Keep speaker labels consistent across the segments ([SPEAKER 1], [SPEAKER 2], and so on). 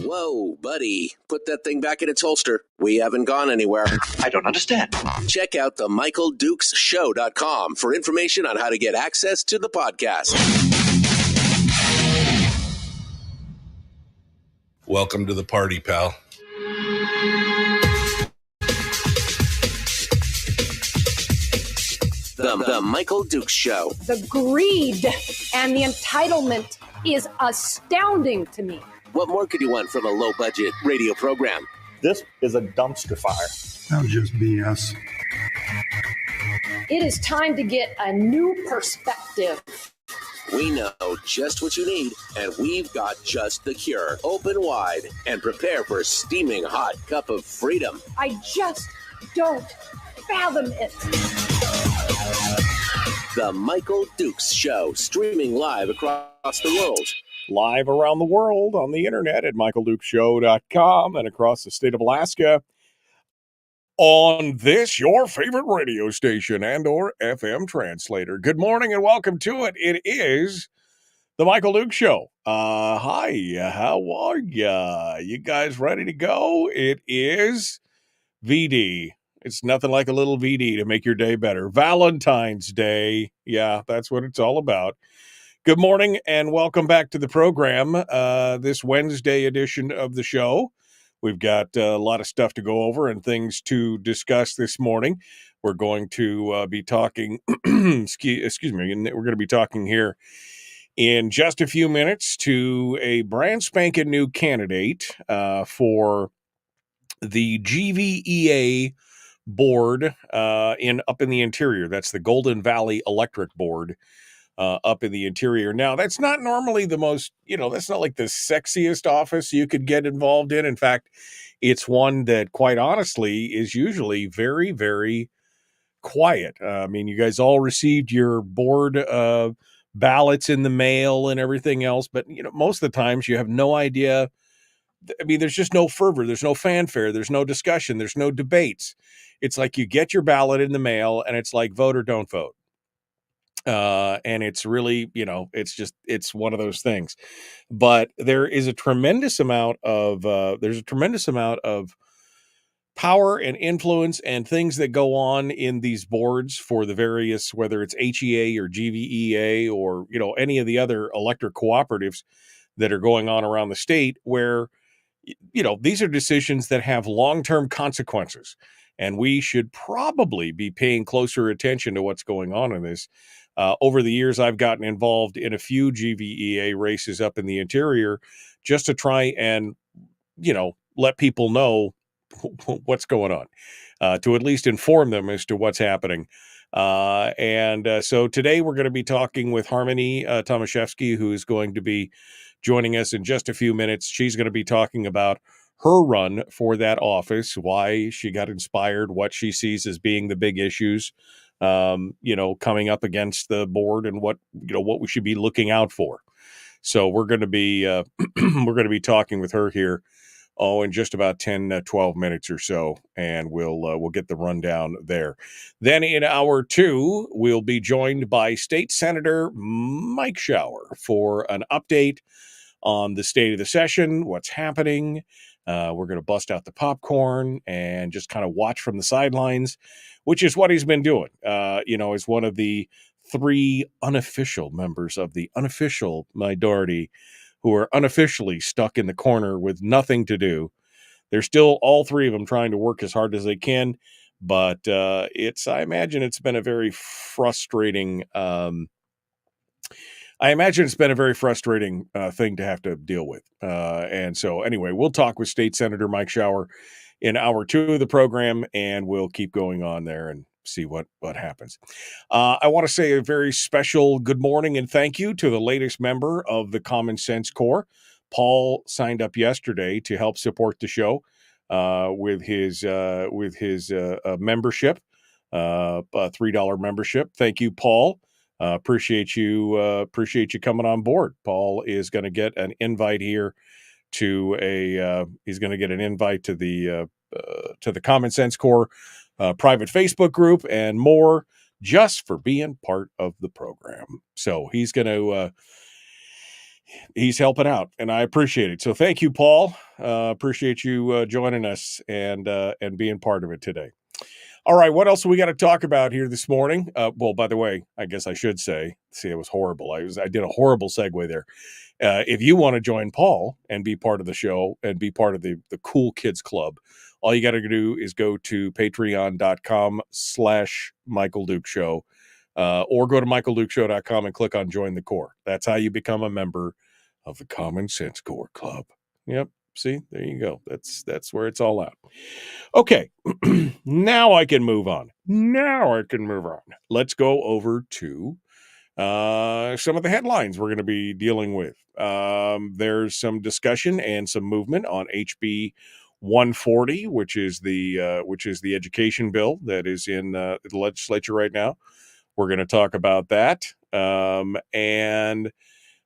[SPEAKER 1] Whoa, buddy. Put that thing back in its holster. We haven't gone anywhere.
[SPEAKER 2] I don't understand.
[SPEAKER 1] Check out the MichaelDukesShow.com for information on how to get access to the podcast.
[SPEAKER 3] Welcome to the party, pal.
[SPEAKER 1] The Michael Dukes Show.
[SPEAKER 4] The greed and the entitlement is astounding to me.
[SPEAKER 1] What more could you want from a low-budget radio program?
[SPEAKER 5] This is a dumpster fire.
[SPEAKER 6] That was just BS.
[SPEAKER 4] It is time to get a new perspective.
[SPEAKER 1] We know just what you need, and we've got just the cure. Open wide and prepare for a steaming hot cup of freedom.
[SPEAKER 4] I just don't fathom it.
[SPEAKER 1] The Michael Dukes Show, streaming live across the world.
[SPEAKER 5] Live around the world on the internet at michaeldukeshow.com and across the state of Alaska on this, your favorite radio station and or FM translator. Good morning and welcome to it. It is the Michael Dukes Show. Hi, how are ya? You guys ready to go? It is VD. It's nothing like a little VD to make your day better. Valentine's Day. Yeah, that's what it's all about. Good morning and welcome back to the program. This Wednesday edition of the show. We've got a lot of stuff to go over and things to discuss this morning. We're going to be talking, excuse me, we're going to be talking here in just a few minutes to a brand spanking new candidate for the GVEA board up in the interior. That's the Golden Valley Electric Board. Up in the interior. Now, that's not normally the most, that's not like the sexiest office you could get involved in. In fact, it's one that, quite honestly, is usually very, very quiet. I mean, you guys all received your board ballots in the mail and everything else, but, most of the times you have no idea. I mean, there's just no fervor. There's no fanfare. There's no discussion. There's no debates. It's like you get your ballot in the mail and it's like vote or don't vote. And it's really, it's one of those things, but there is a tremendous amount of power and influence and things that go on in these boards for the various, whether it's HEA or GVEA or, any of the other electric cooperatives that are going on around the state where, these are decisions that have long-term consequences. And we should probably be paying closer attention to what's going on in this. Over the years, I've gotten involved in a few GVEA races up in the interior just to try and, let people know what's going on, to at least inform them as to what's happening. So today we're going to be talking with Harmony Tomaszewski, who is going to be joining us in just a few minutes. She's going to be talking about her run for that office, why she got inspired, what she sees as being the big issues, coming up against the board and what we should be looking out for. So we're going to be, talking with her here, in just about 10, 12 minutes or so, and we'll get the rundown there. Then in hour two, we'll be joined by State Senator Mike Shower for an update on the state of the session, what's happening. We're going to bust out the popcorn and just kind of watch from the sidelines, which is what he's been doing, as one of the three unofficial members of the unofficial minority who are unofficially stuck in the corner with nothing to do. They're still, all three of them, trying to work as hard as they can, but I imagine it's been a very frustrating thing to have to deal with. And so anyway, we'll talk with State Senator Mike Shower in hour two of the program, and we'll keep going on there and see what happens. I want to say a very special good morning and thank you to the latest member of the Common Sense Corps. Paul signed up yesterday to help support the show with his membership, a $3 membership. Thank you, Paul. Appreciate you coming on board. Paul is going to get an invite here to the Common Sense Corps private Facebook group and more, just for being part of the program. So he's going to he's helping out, and I appreciate it. So thank you, Paul. Appreciate you joining us and being part of it today. All right, what else we got to talk about here this morning? Well, by the way, I guess I should say, see, it was horrible. I did a horrible segue there. If you want to join Paul and be part of the show and be part of the Cool Kids Club, all you got to do is go to patreon.com/Michael Duke Show, or go to michaeldukeshow.com and click on Join the Core. That's how you become a member of the Common Sense Core Club. Yep. See, there you go. That's where it's all at. Okay, now I can move on. Let's go over to some of the headlines we're going to be dealing with. There's some discussion and some movement on HB 140, which is the education bill that is in the legislature right now. We're going to talk about that, and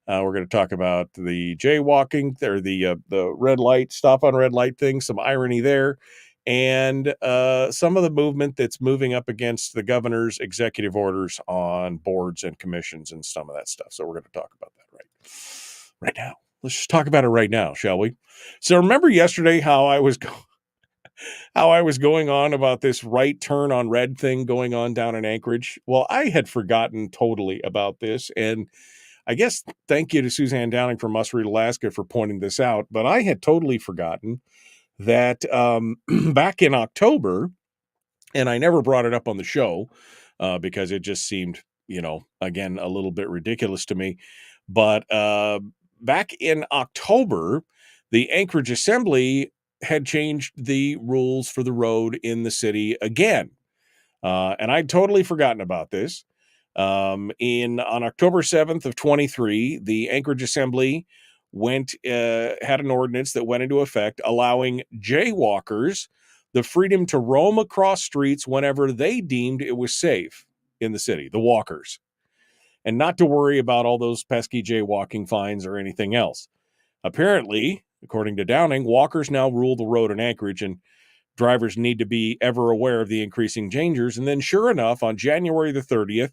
[SPEAKER 5] we're going to talk about the jaywalking, or the red light, stop on red light thing, some irony there, and some of the movement that's moving up against the governor's executive orders on boards and commissions and some of that stuff. So we're going to talk about that right now. Let's just talk about it right now, shall we? So remember yesterday how I was going on about this right turn on red thing going on down in Anchorage? Well, I had forgotten totally about this, and I guess thank you to Suzanne Downing from Muskereet, Alaska for pointing this out, but I had totally forgotten that back in October, and I never brought it up on the show because it just seemed, again, a little bit ridiculous to me. But back in October, the Anchorage Assembly had changed the rules for the road in the city again. And I'd totally forgotten about this. On October 7th of 23, the Anchorage Assembly had an ordinance that went into effect allowing jaywalkers the freedom to roam across streets whenever they deemed it was safe in the city, the walkers, and not to worry about all those pesky jaywalking fines or anything else. Apparently, according to Downing, walkers now rule the road in Anchorage, and drivers need to be ever aware of the increasing dangers. And then sure enough, on January the 30th,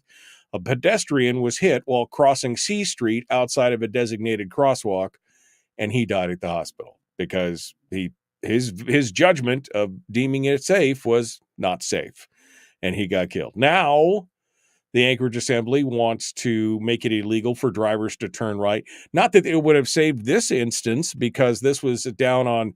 [SPEAKER 5] a pedestrian was hit while crossing C Street outside of a designated crosswalk, and he died at the hospital because his judgment of deeming it safe was not safe, and he got killed. Now, the Anchorage Assembly wants to make it illegal for drivers to turn right. Not that it would have saved this instance, because this was down on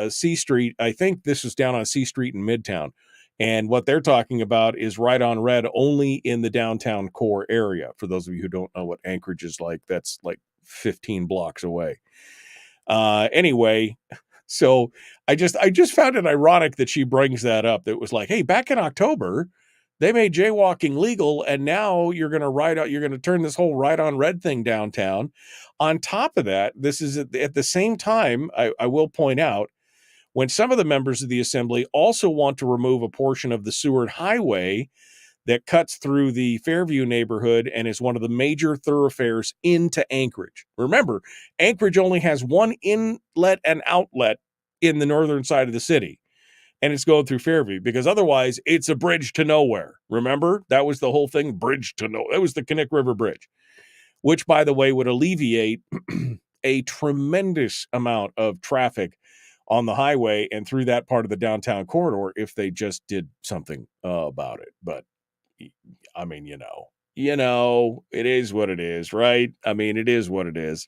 [SPEAKER 5] C Street. I think this was down on C Street in Midtown. And what they're talking about is right on red only in the downtown core area. For those of you who don't know what Anchorage is like, that's like 15 blocks away. Anyway, so I just found it ironic that she brings that up. That was like, hey, back in October, they made jaywalking legal, and now you're going to turn this whole right on red thing downtown. On top of that, this is at the same time, I will point out, when some of the members of the assembly also want to remove a portion of the Seward Highway that cuts through the Fairview neighborhood and is one of the major thoroughfares into Anchorage. Remember, Anchorage only has one inlet and outlet in the northern side of the city, and it's going through Fairview, because otherwise it's a bridge to nowhere. Remember, that was the whole thing, bridge to nowhere. It was the Kinnick River Bridge, which, by the way, would alleviate a tremendous amount of traffic on the highway and through that part of the downtown corridor if they just did something about it. But I mean, it is what it is, right? I mean, it is what it is.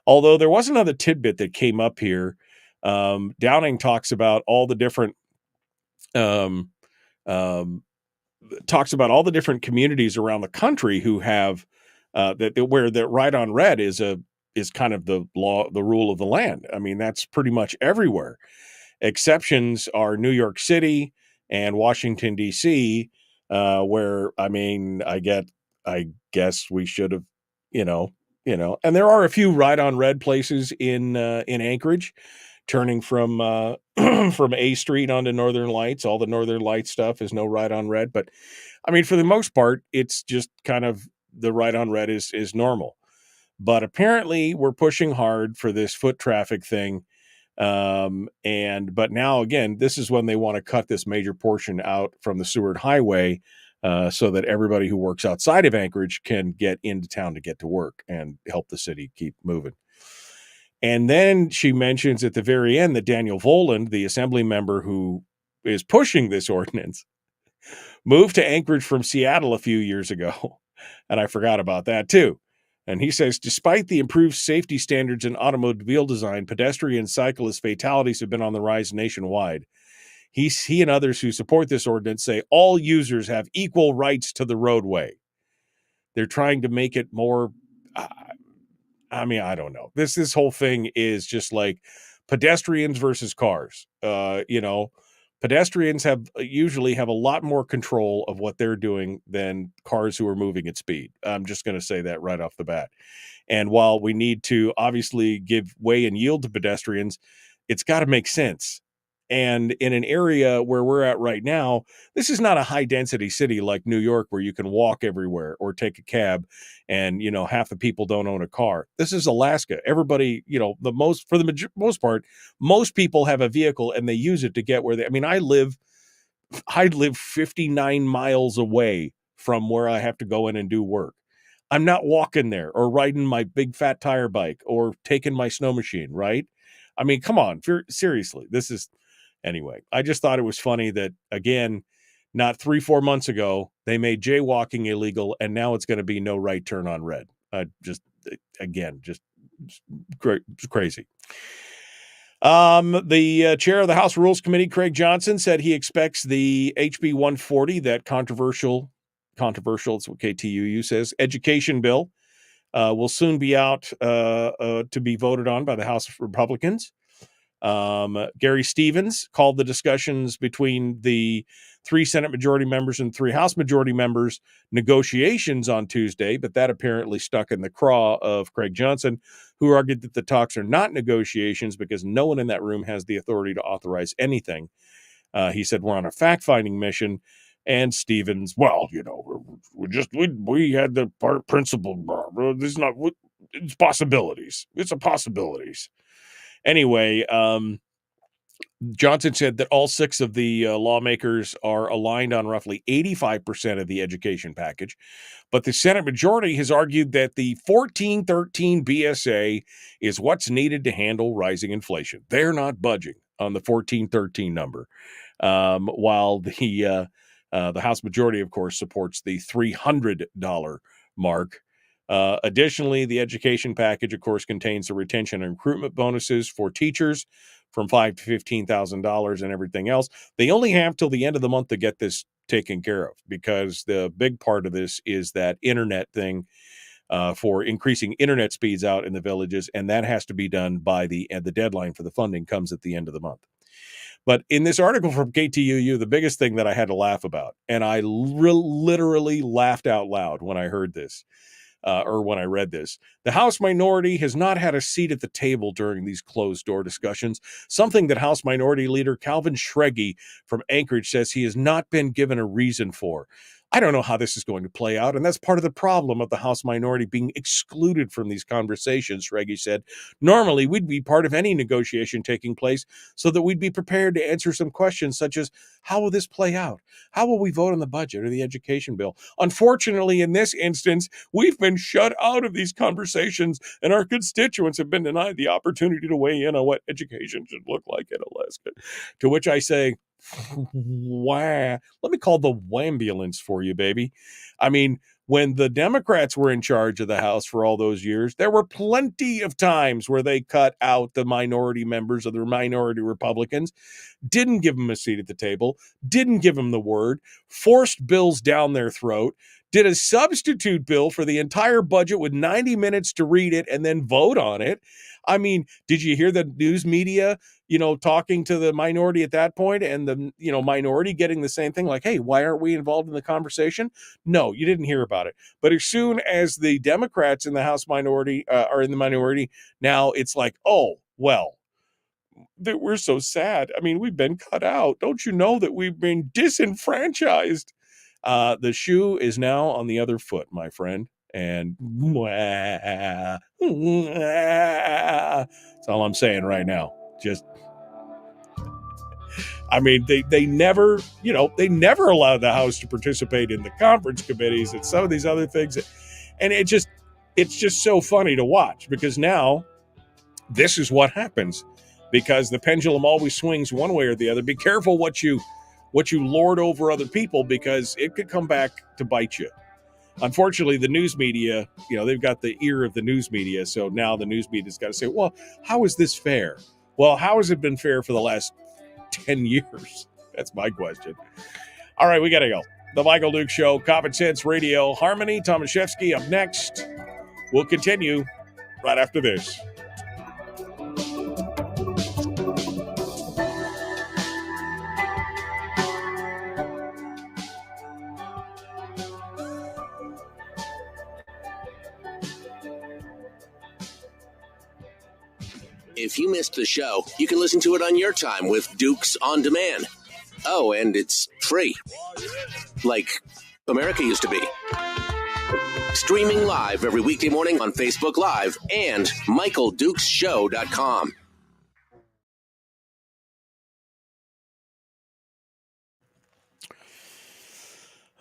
[SPEAKER 5] Although there was another tidbit that came up here. Downing talks about all the different communities around the country who have where the right on red is kind of the law, the rule of the land. I mean, that's pretty much everywhere. Exceptions are New York City and Washington, D.C., where, I mean, I guess we should have, and there are a few right on red places in Anchorage, turning from from A Street onto Northern Lights. All the Northern Lights stuff is no right on red, but I mean, for the most part, it's just kind of the right on red is normal. But apparently we're pushing hard for this foot traffic thing. But now again, this is when they want to cut this major portion out from the Seward Highway so that everybody who works outside of Anchorage can get into town to get to work and help the city keep moving. And then she mentions at the very end that Daniel Voland, the assembly member who is pushing this ordinance, moved to Anchorage from Seattle a few years ago. And I forgot about that too. And he says, despite the improved safety standards in automobile design, pedestrian and cyclist fatalities have been on the rise nationwide. He and others who support this ordinance say all users have equal rights to the roadway. They're trying to make it more, I don't know. This whole thing is just like pedestrians versus cars. Pedestrians usually have a lot more control of what they're doing than cars who are moving at speed. I'm just going to say that right off the bat. And while we need to obviously give way and yield to pedestrians, it's got to make sense. And in an area where we're at right now, this is not a high density city like New York where you can walk everywhere or take a cab and, half the people don't own a car. This is Alaska. Everybody, for the most part, most people have a vehicle and they use it to get where I live 59 miles away from where I have to go in and do work. I'm not walking there or riding my big fat tire bike or taking my snow machine, right? Come on, seriously, anyway, I just thought it was funny that, again, not 3-4 months ago, they made jaywalking illegal, and now it's going to be no right turn on red. Just crazy. The chair of the House Rules Committee, Craig Johnson, said he expects the HB 140, that controversial, it's what KTUU says, education bill, will soon be out to be voted on by the House Republicans. Gary Stevens called the discussions between the 3 Senate majority members and 3 House majority members negotiations on Tuesday, but that apparently stuck in the craw of Craig Johnson, who argued that the talks are not negotiations because no one in that room has the authority to authorize anything. He said, we're on a fact-finding mission. And Stevens, we had the principle. This is not, it's possibilities. It's a possibilities. Anyway, Johnson said that all 6 of the lawmakers are aligned on roughly 85% of the education package. But the Senate majority has argued that the 1413 BSA is what's needed to handle rising inflation. They're not budging on the 1413 number, while the House majority, of course, supports the $300 mark. Additionally, the education package, of course, contains the retention and recruitment bonuses for teachers from $5,000 to $15,000 and everything else. They only have till the end of the month to get this taken care of, because the big part of this is that internet thing for increasing internet speeds out in the villages, and that has to be done by the deadline for the funding comes at the end of the month. But in this article from KTUU, the biggest thing that I had to laugh about, and I literally laughed out loud when I heard this, or when I read this, the House minority has not had a seat at the table during these closed-door discussions, something that House Minority Leader Calvin Schrage from Anchorage says he has not been given a reason for. I don't know how this is going to play out, and that's part of the problem of the House minority being excluded from these conversations, Schrage said. Normally, we'd be part of any negotiation taking place so that we'd be prepared to answer some questions such as, how will this play out? How will we vote on the budget or the education bill? Unfortunately, in this instance, we've been shut out of these conversations, and our constituents have been denied the opportunity to weigh in on what education should look like in Alaska. To which I say, wow, let me call the wambulance for you, baby. When the Democrats were in charge of the House for all those years, there were plenty of times where they cut out the minority members of the minority Republicans, didn't give them a seat at the table, didn't give them the word, forced bills down their throat, did a substitute bill for the entire budget with 90 minutes to read it and then vote on it. Did you hear the news media, talking to the minority at that point, and the, minority getting the same thing, like, hey, why aren't we involved in the conversation? No, you didn't hear about it. But as soon as the Democrats in the House minority are in the minority, now it's like, oh, well, we're so sad. We've been cut out. Don't you know that we've been disenfranchised? The shoe is now on the other foot, my friend. And that's all I'm saying right now. Just I mean, they never, they never allowed the House to participate in the conference committees and some of these other things. And it's just so funny to watch, because now this is what happens, because the pendulum always swings one way or the other. Be careful what you lord over other people, because it could come back to bite you. Unfortunately, the news media, they've got the ear of the news media. So now the news media's got to say, well, how is this fair? Well, how has it been fair for the last 10 years? That's my question. All right, we got to go. The Michael Duke Show, Common Sense Radio. Harmony Tomaszewski up next. We'll continue right after this.
[SPEAKER 1] If you missed the show, you can listen to it on your time with Dukes On Demand. Oh, and it's free. Like America used to be. Streaming live every weekday morning on Facebook Live and MichaelDukesShow.com.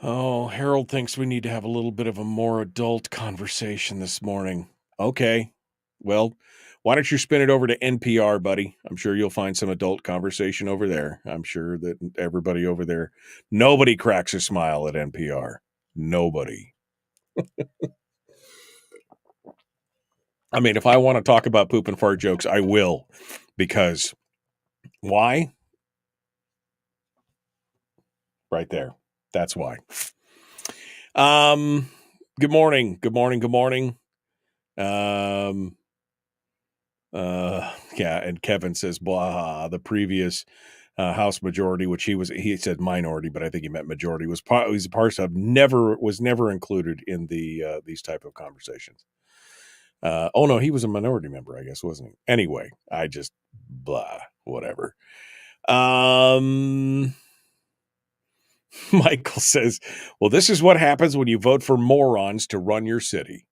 [SPEAKER 5] Oh, Harold thinks we need to have a little bit of a more adult conversation this morning. Okay, well, why don't you spin it over to NPR, buddy? I'm sure you'll find some adult conversation over there. I'm sure that everybody over there, nobody cracks a smile at NPR. Nobody. I mean, if I want to talk about poop and fart jokes, I will. Because why? Right there. That's why. Good morning. Good morning. Good morning. Yeah, and Kevin says, blah, the previous House majority, which he said minority, but I think he meant majority, was part of, was never included in the these type of conversations. Oh no, he was a minority member, I guess, wasn't he? Anyway, I just blah, whatever. Michael says, well, this is what happens when you vote for morons to run your city.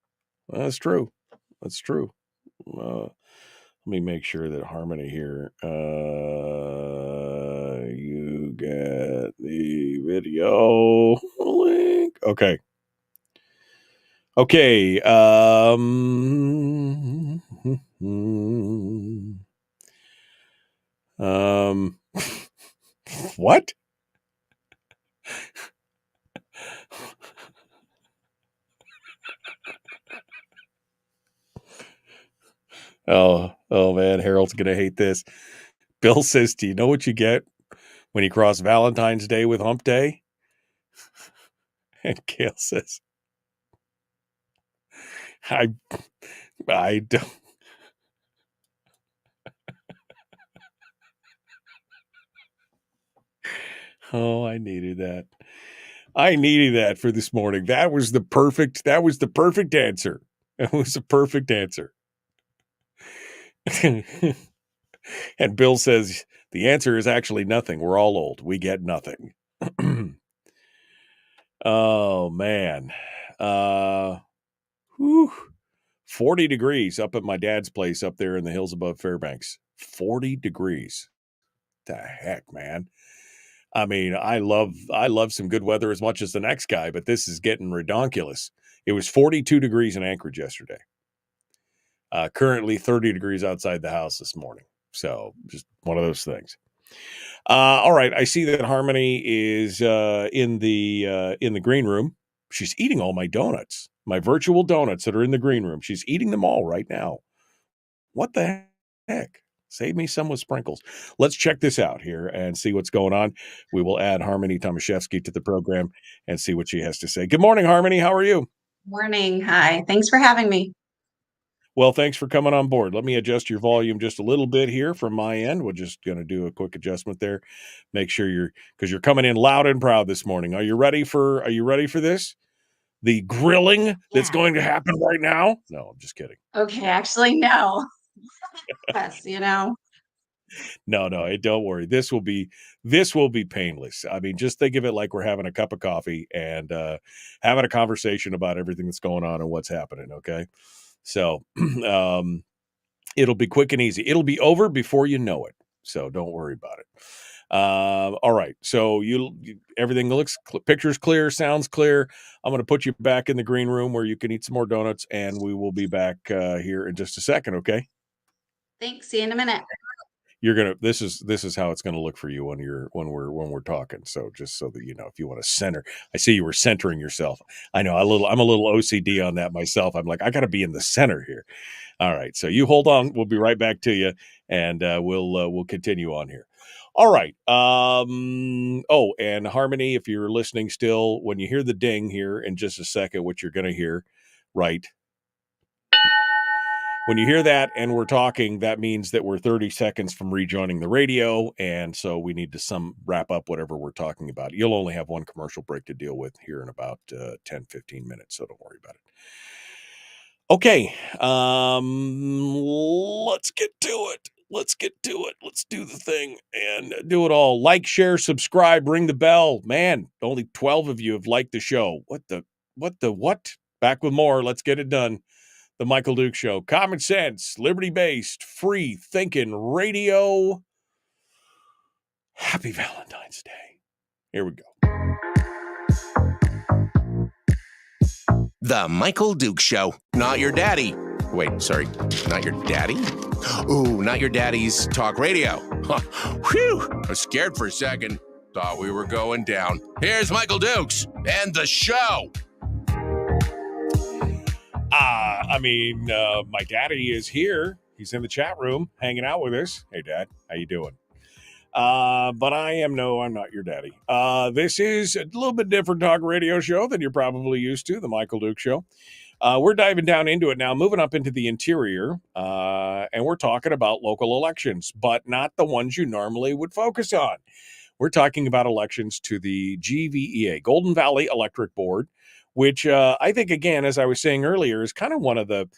[SPEAKER 5] Well, that's true. That's true. Let me make sure that Harmony here, you get the video link. Okay. Okay. What? Oh man, Harold's gonna hate this. Bill says, do you know what you get when you cross Valentine's Day with Hump Day? And Gail says, I don't. Oh, I needed that. I needed that for this morning. That was the perfect answer. It was a perfect answer. And Bill says, the answer is actually nothing. We're all old. We get nothing. Oh, man. 40 degrees up at my dad's place up there in the hills above Fairbanks. 40 degrees. The heck, man. I mean, I love some good weather as much as the next guy, but this is getting redonkulous. It was 42 degrees in Anchorage yesterday. Currently 30 degrees outside the house this morning. So just one of those things. All right. I see that Harmony is in the green room. She's eating all my donuts, my virtual donuts that are in the green room. She's eating them all right now. What the heck? Save me some with sprinkles. Let's check this out here and see what's going on. We will add Harmony Tomaszewski to the program and see what she has to say. Good morning, Harmony. How are you?
[SPEAKER 2] Morning. Hi. Thanks for having me.
[SPEAKER 5] Well, thanks for coming on board. Let me adjust your volume just a little bit here from my end. We're just going to do a quick adjustment there. Make sure because you're coming in loud and proud this morning. Are you ready for this? The grilling that's going to happen right now? No, I'm just kidding.
[SPEAKER 2] Okay. Actually, no. Yes,
[SPEAKER 5] No, don't worry. This will be painless. I mean, just think of it like we're having a cup of coffee and having a conversation about everything that's going on and what's happening. Okay. So it'll be quick and easy. It'll be over before you know it. So don't worry about it. All right. So everything looks pictures clear, sounds clear. I'm going to put you back in the green room where you can eat some more donuts, and we will be back here in just a second. Okay.
[SPEAKER 2] Thanks. See you in a minute.
[SPEAKER 5] This is how it's gonna look for you when we're talking. So just so that you know, if you want to center, I see you were centering yourself. I know I'm a little OCD on that myself. I'm like, I got to be in the center here. All right, so you hold on. We'll be right back to you, and we'll continue on here. All right. Oh, and Harmony, if you're listening still, when you hear the ding here in just a second, what you're gonna hear, right? When you hear that and we're talking, that means that we're 30 seconds from rejoining the radio. And so we need to wrap up whatever we're talking about. You'll only have one commercial break to deal with here in about 10, 15 minutes. So don't worry about it. Okay. Let's get to it. Let's do the thing and do it all. Like, share, subscribe, ring the bell. Man, only 12 of you have liked the show. What? Back with more. Let's get it done. The Michael Duke Show. Common sense, liberty-based, free thinking radio. Happy Valentine's Day. Here we go.
[SPEAKER 1] The Michael Duke Show. Not your daddy. Wait, sorry. Not your daddy? Ooh, not your daddy's talk radio. Whew. I was scared for a second. Thought we were going down. Here's Michael Dukes and the show.
[SPEAKER 5] My daddy is here. He's in the chat room hanging out with us. Hey, Dad, how you doing? But I'm not your daddy. This is a little bit different talk radio show than you're probably used to, the Michael Duke Show. We're diving down into it now, moving up into the interior, and we're talking about local elections, but not the ones you normally would focus on. We're talking about elections to the GVEA, Golden Valley Electric Board, which I think, again, as I was saying earlier, is kind of one of the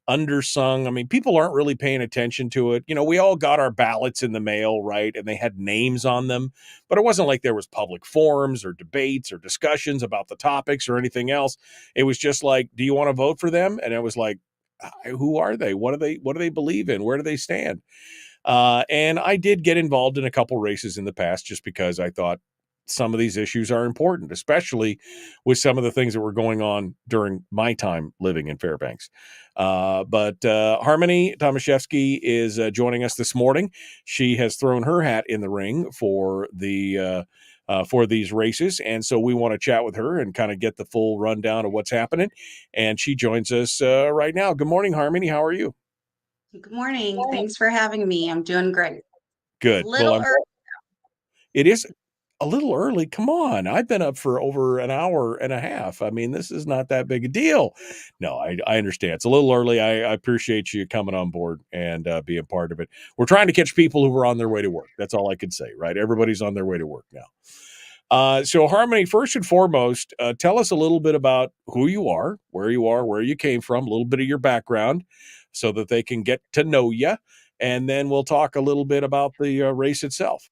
[SPEAKER 5] undersung. I mean, people aren't really paying attention to it. You know, we all got our ballots in the mail, right? And they had names on them, but it wasn't like there was public forums or debates or discussions about the topics or anything else. It was just like, do you want to vote for them? And it was like, who are they? What do they believe in? Where do they stand? And I did get involved in a couple races in the past just because I thought some of these issues are important, especially with some of the things that were going on during my time living in Fairbanks. But Harmony Tomaszewski is joining us this morning. She has thrown her hat in the ring for these races, and so we want to chat with her and kind of get the full rundown of what's happening. And she joins us right now. Good morning, Harmony. How are you?
[SPEAKER 2] Good morning. Thanks for having me. I'm doing great.
[SPEAKER 5] Good.
[SPEAKER 2] Little early.
[SPEAKER 5] It is a little early. Come on. I've been up for over an hour and a half. I mean, this is not that big a deal. No, I understand. It's a little early. I appreciate you coming on board and being part of it. We're trying to catch people who are on their way to work. That's all I can say, right? Everybody's on their way to work now. So Harmony, first and foremost, tell us a little bit about who you are, where you came from, a little bit of your background so that they can get to know you. And then we'll talk a little bit about the race itself.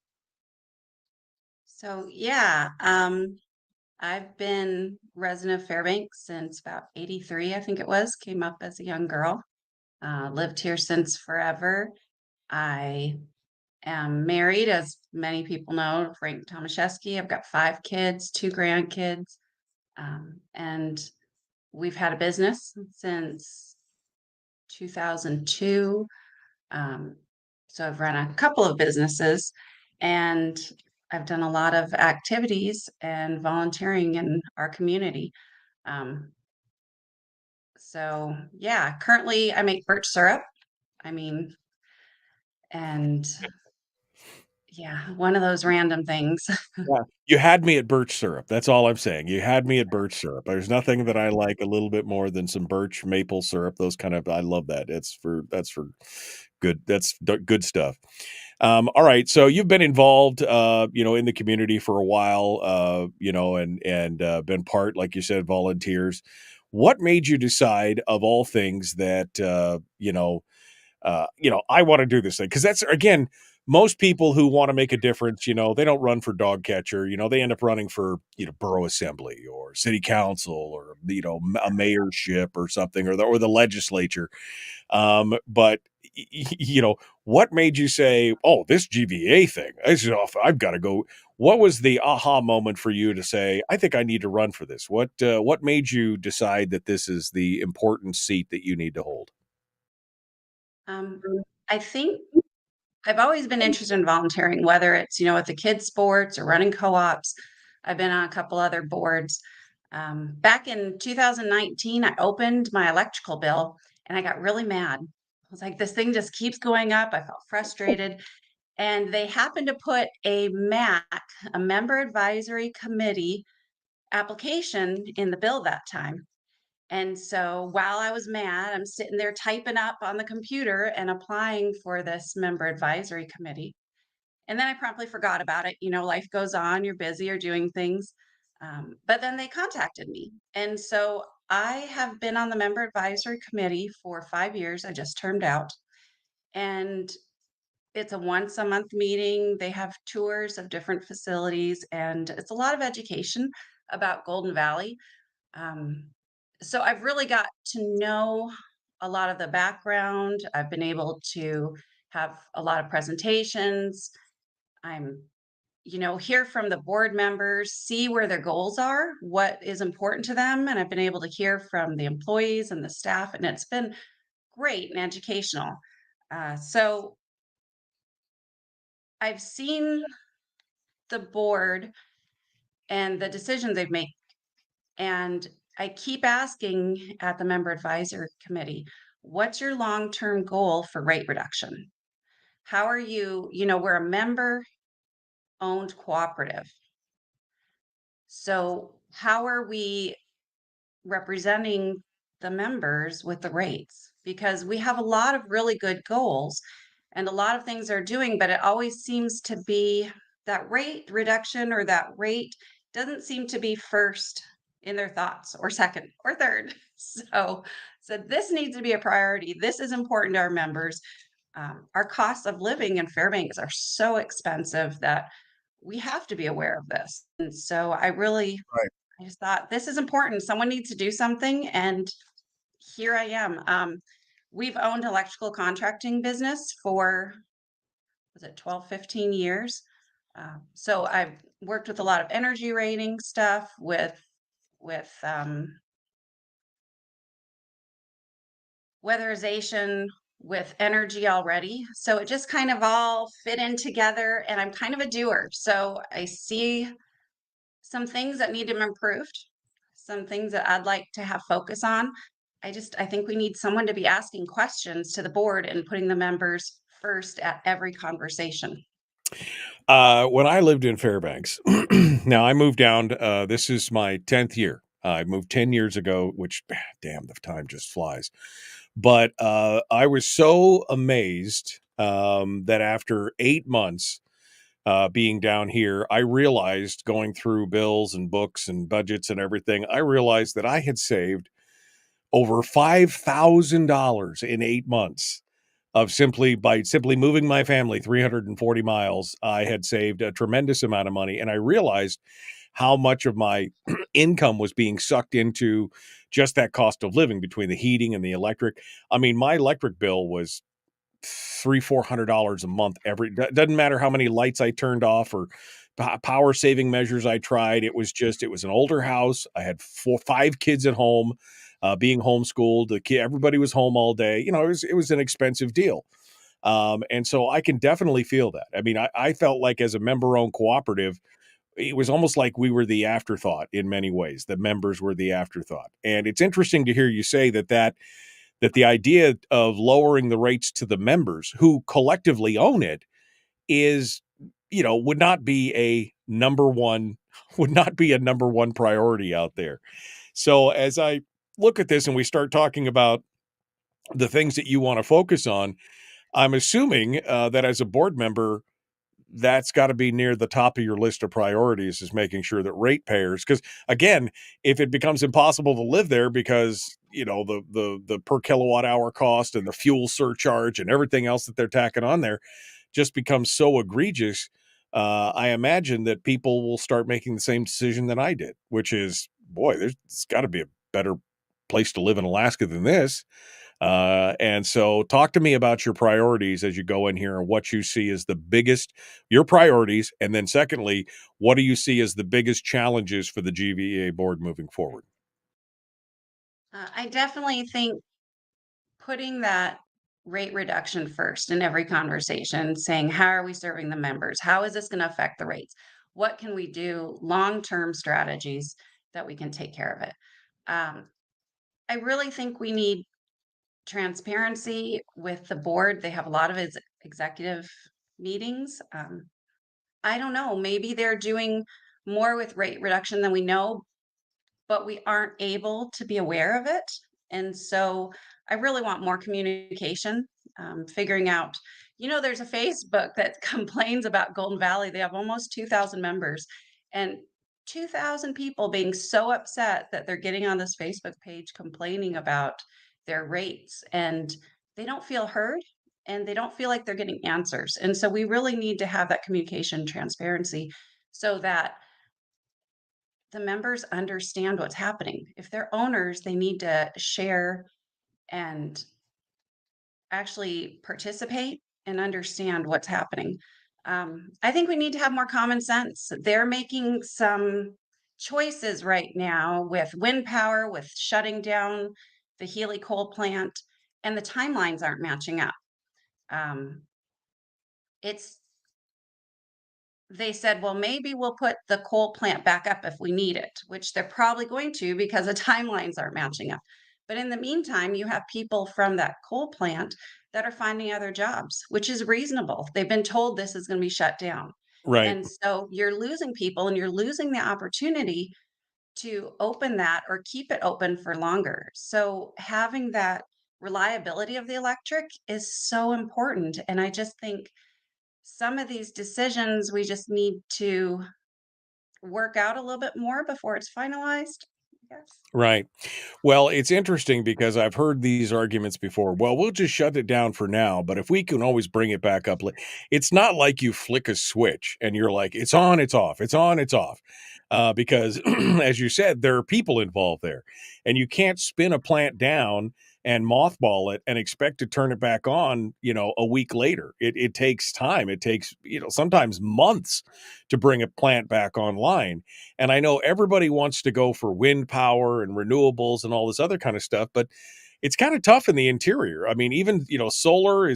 [SPEAKER 2] So, yeah, I've been resident of Fairbanks since about 83, I think it was. Came up as a young girl. Lived here since forever. I am married, as many people know, to Frank Tomaszewski. I've got 5 kids, 2 grandkids, and we've had a business since 2002. So I've run a couple of businesses, and I've done a lot of activities and volunteering in our community. So yeah, currently I make birch syrup. And yeah, one of those random things.
[SPEAKER 5] Yeah. You had me at birch syrup. That's all I'm saying. You had me at birch syrup. There's nothing that I like a little bit more than some birch maple syrup. I love that. That's for good. That's good stuff. All right. So you've been involved, in the community for a while, and been part, like you said, volunteers. What made you decide, of all things, that, I want to do this thing? Because that's, again, most people who want to make a difference, they don't run for dog catcher. They end up running for, borough assembly or city council or, a mayorship or something, or the legislature. But what made you say, oh, this GVA thing, this is off, I've got to go. What was the aha moment for you to say, I think I need to run for this? What made you decide that this is the important seat that you need to hold?
[SPEAKER 2] Um, I think I've always been interested in volunteering, whether it's, with the kids' sports or running co-ops. I've been on a couple other boards. Back in 2019, I opened my electrical bill and I got really mad. I was like, this thing just keeps going up. I felt frustrated. And they happened to put a MAC, a member advisory committee application in the bill that time. And so while I was mad, I'm sitting there typing up on the computer and applying for this member advisory committee. And then I promptly forgot about it. Life goes on, you're busy, you're doing things. But then they contacted me. And so I have been on the member advisory committee for 5 years. I just termed out. And it's a once a month meeting. They have tours of different facilities, and it's a lot of education about Golden Valley. Um, so I've really got to know a lot of the background. I've been able to have a lot of presentations. I'm, hear from the board members, see where their goals are, what is important to them. And I've been able to hear from the employees and the staff, and it's been great and educational. So I've seen the board and the decisions they've made. And I keep asking at the member advisory committee, what's your long-term goal for rate reduction? How are you, we're a member owned cooperative. So how are we representing the members with the rates? Because we have a lot of really good goals and a lot of things they're doing, but it always seems to be that rate reduction or that rate doesn't seem to be first in their thoughts or second or third. So this needs to be a priority. This is important to our members. Our costs of living in Fairbanks are so expensive that we have to be aware of this. And so I just thought this is important. Someone needs to do something. And here I am. We've owned electrical contracting business for, was it 12, 15 years? So I've worked with a lot of energy rating stuff with weatherization, with energy already. So it just kind of all fit in together, and I'm kind of a doer. So I see some things that need to be improved, some things that I'd like to have focus on. I think we need someone to be asking questions to the board and putting the members first at every conversation.
[SPEAKER 5] When I lived in Fairbanks, now I moved down. This is my 10th year. I moved 10 years ago, which, damn, the time just flies. But I was so amazed that after 8 months being down here, I realized, going through bills and books and budgets and everything, I realized that I had saved over $5,000 in 8 months of simply moving my family 340 miles. I had saved a tremendous amount of money, and I realized how much of my income was being sucked into just that cost of living between the heating and the electric. I mean, my electric bill was $400 a month. Doesn't matter how many lights I turned off or power saving measures I tried. It was an older house. I had 5 kids at home, being homeschooled. Everybody was home all day. It was an expensive deal. And so I can definitely feel that. I mean, I felt like, as a member-owned cooperative, it was almost like we were the afterthought in many ways. The members were the afterthought. And it's interesting to hear you say that the idea of lowering the rates to the members who collectively own it is, would not be a number one priority out there. So as I look at this and we start talking about the things that you want to focus on, I'm assuming that as a board member, that's got to be near the top of your list of priorities, is making sure that ratepayers, because again, if it becomes impossible to live there because the per kilowatt hour cost and the fuel surcharge and everything else that they're tacking on there just becomes so egregious, I imagine that people will start making the same decision that I did, which is, boy, there's got to be a better place to live in Alaska than this. And so talk to me about your priorities as you go in here and what you see as the biggest, your priorities. And then secondly, what do you see as the biggest challenges for the GVEA board moving forward?
[SPEAKER 2] I definitely think putting that rate reduction first in every conversation, saying, how are we serving the members? How is this going to affect the rates? What can we do? Long-term strategies that we can take care of it. I really think we need transparency with the board. They have a lot of executive meetings. I don't know, maybe they're doing more with rate reduction than we know, but we aren't able to be aware of it. And so I really want more communication, figuring out, there's a Facebook that complains about Golden Valley. They have almost 2,000 members and 2,000 people being so upset that they're getting on this Facebook page complaining about their rates and they don't feel heard and they don't feel like they're getting answers. And so we really need to have that communication transparency so that the members understand what's happening. If they're owners, they need to share and actually participate and understand what's happening. I think we need to have more common sense. They're making some choices right now with wind power, with shutting down the Healy coal plant, and the timelines aren't matching up. Um, it's They said, well, maybe we'll put the coal plant back up if we need it, which they're probably going to because the timelines aren't matching up. But in the meantime, you have people from that coal plant that are finding other jobs, which is reasonable. They've been told this is going to be shut down.
[SPEAKER 5] Right.
[SPEAKER 2] And so you're losing people and you're losing the opportunity to open that or keep it open for longer. So having that reliability of the electric is so important. And I just think some of these decisions we just need to work out a little bit more before it's finalized, I guess.
[SPEAKER 5] Right. Well, it's interesting because I've heard these arguments before. Well, we'll just shut it down for now, but if we can always bring it back up, it's not like you flick a switch and you're like, it's on, it's off, it's on, it's off. Because as you said, there are people involved there, and you can't spin a plant down and mothball it and expect to turn it back on, a week later. It takes time. It takes, sometimes months to bring a plant back online. And I know everybody wants to go for wind power and renewables and all this other kind of stuff, but it's kind of tough in the interior. I mean, even, solar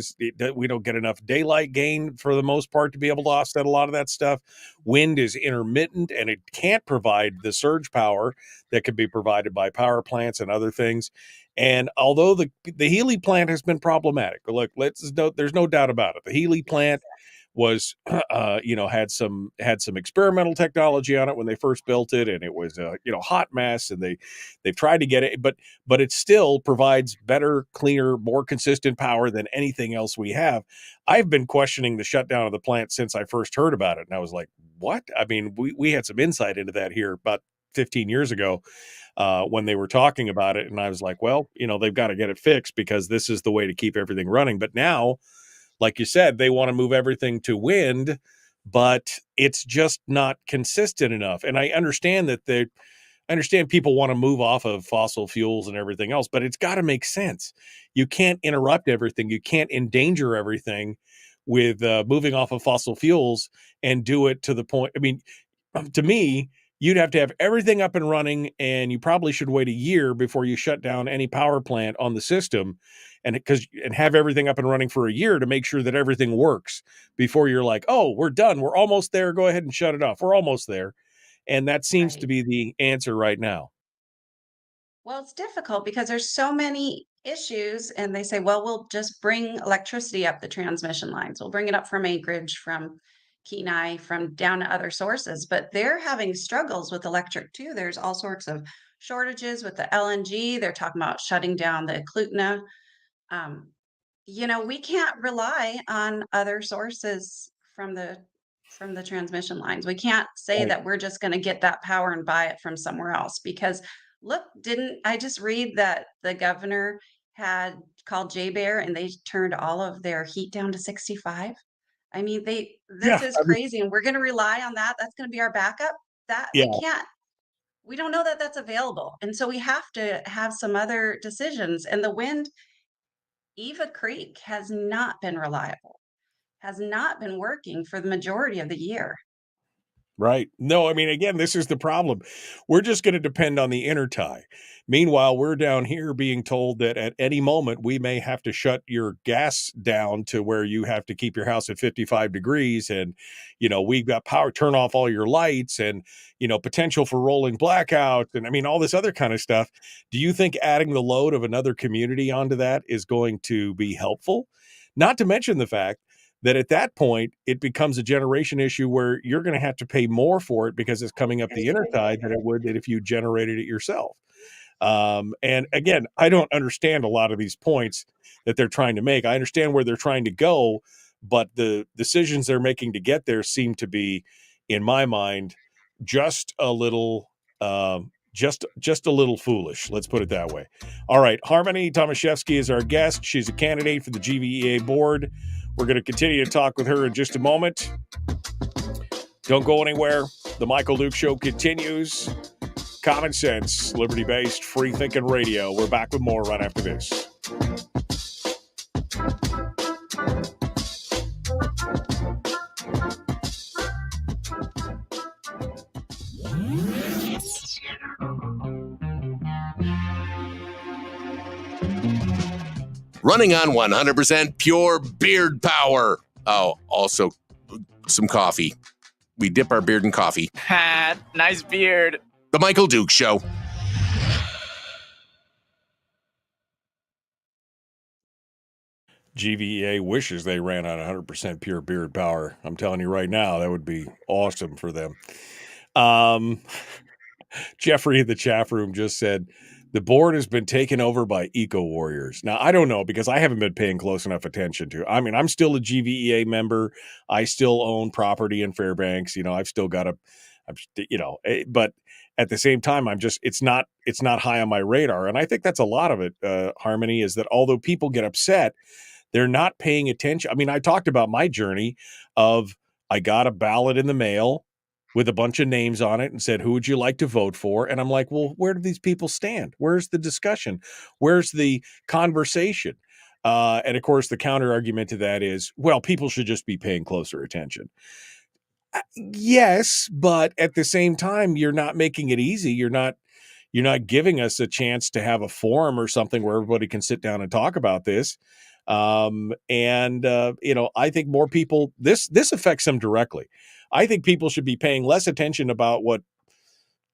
[SPEAKER 5] we don't get enough daylight gain for the most part to be able to offset a lot of that stuff. Wind is intermittent and it can't provide the surge power that can be provided by power plants and other things. And although the Healy plant has been problematic, look, there's no doubt about it. The Healy plant was had some experimental technology on it when they first built it, and it was a hot mess, and they've tried to get it, but it still provides better, cleaner, more consistent power than anything else we have. I've been questioning the shutdown of the plant since I first heard about it, and I was like, what? I mean, we had some insight into that here about 15 years ago, when they were talking about it, and I was like, well, they've got to get it fixed because this is the way to keep everything running. But now, like you said, they want to move everything to wind, but it's just not consistent enough. And I understand I understand people want to move off of fossil fuels and everything else, but it's got to make sense. You can't interrupt everything. You can't endanger everything with moving off of fossil fuels and do it to the point. I mean, to me, you'd have to have everything up and running, and you probably should wait a year before you shut down any power plant on the system, and have everything up and running for a year to make sure that everything works before you're like, oh, we're done, we're almost there, go ahead and shut it off, we're almost there. And that seems to
[SPEAKER 2] Right.
[SPEAKER 5] be the answer right now.
[SPEAKER 2] Well, it's difficult because there's so many issues, and they say, well, we'll just bring electricity up the transmission lines. We'll bring it up from Anchorage, from Kenai, from down to other sources, but they're having struggles with electric too. There's all sorts of shortages with the LNG. They're talking about shutting down the Klutna. Um, we can't rely on other sources from the transmission lines. We can't say
[SPEAKER 5] Right.
[SPEAKER 2] that we're just going to get that power and buy it from somewhere else because look, didn't I just read that the governor had called Bear and they turned all of their heat down to 65? I mean, this
[SPEAKER 5] Yeah.
[SPEAKER 2] is crazy and we're going to rely on that. That's going to be our backup. That
[SPEAKER 5] Yeah.
[SPEAKER 2] we don't know that that's available. And so we have to have some other decisions. And the wind Eva Creek has not been reliable, has not been working for the majority of the year.
[SPEAKER 5] Right. No, I mean, again, this is the problem. We're just going to depend on the intertie. Meanwhile, we're down here being told that at any moment we may have to shut your gas down to where you have to keep your house at 55 degrees. And, we've got power, turn off all your lights and, potential for rolling blackouts. And I mean, all this other kind of stuff. Do you think adding the load of another community onto that is going to be helpful? Not to mention the fact that at that point, it becomes a generation issue where you're going to have to pay more for it because it's coming up the intertide than it would if you generated it yourself. And again, I don't understand a lot of these points that they're trying to make. I understand where they're trying to go, but the decisions they're making to get there seem to be, in my mind, just a little just a little foolish. Let's put it that way. All right. Harmony Tomaszewski is our guest. She's a candidate for the GVEA board. We're going to continue to talk with her in just a moment. Don't go anywhere. The Michael Duke Show continues. Common sense, liberty-based, free-thinking radio. We're back with more right after this.
[SPEAKER 1] Running on 100% pure beard power. Oh, also some coffee. We dip our beard in coffee.
[SPEAKER 7] Ha, nice beard.
[SPEAKER 1] The Michael Duke Show.
[SPEAKER 5] GVEA wishes they ran on 100% pure beard power. I'm telling you right now, that would be awesome for them. Jeffrey in the chat room just said, the board has been taken over by eco warriors. Now, I don't know because I haven't been paying close enough attention to. I mean, I'm still a GVEA member. I still own property in Fairbanks. I've still got but at the same time, it's not high on my radar. And I think that's a lot of it, Harmony, is that although people get upset, they're not paying attention. I mean, I talked about my journey of I got a ballot in the mail with a bunch of names on it and said, who would you like to vote for? And I'm like, well, where do these people stand? Where's the discussion? Where's the conversation? And of course, the counter argument to that is, well, people should just be paying closer attention. Yes, but at the same time, you're not making it easy. You're not giving us a chance to have a forum or something where everybody can sit down and talk about this. I think more people, this affects them directly. I think people should be paying less attention about what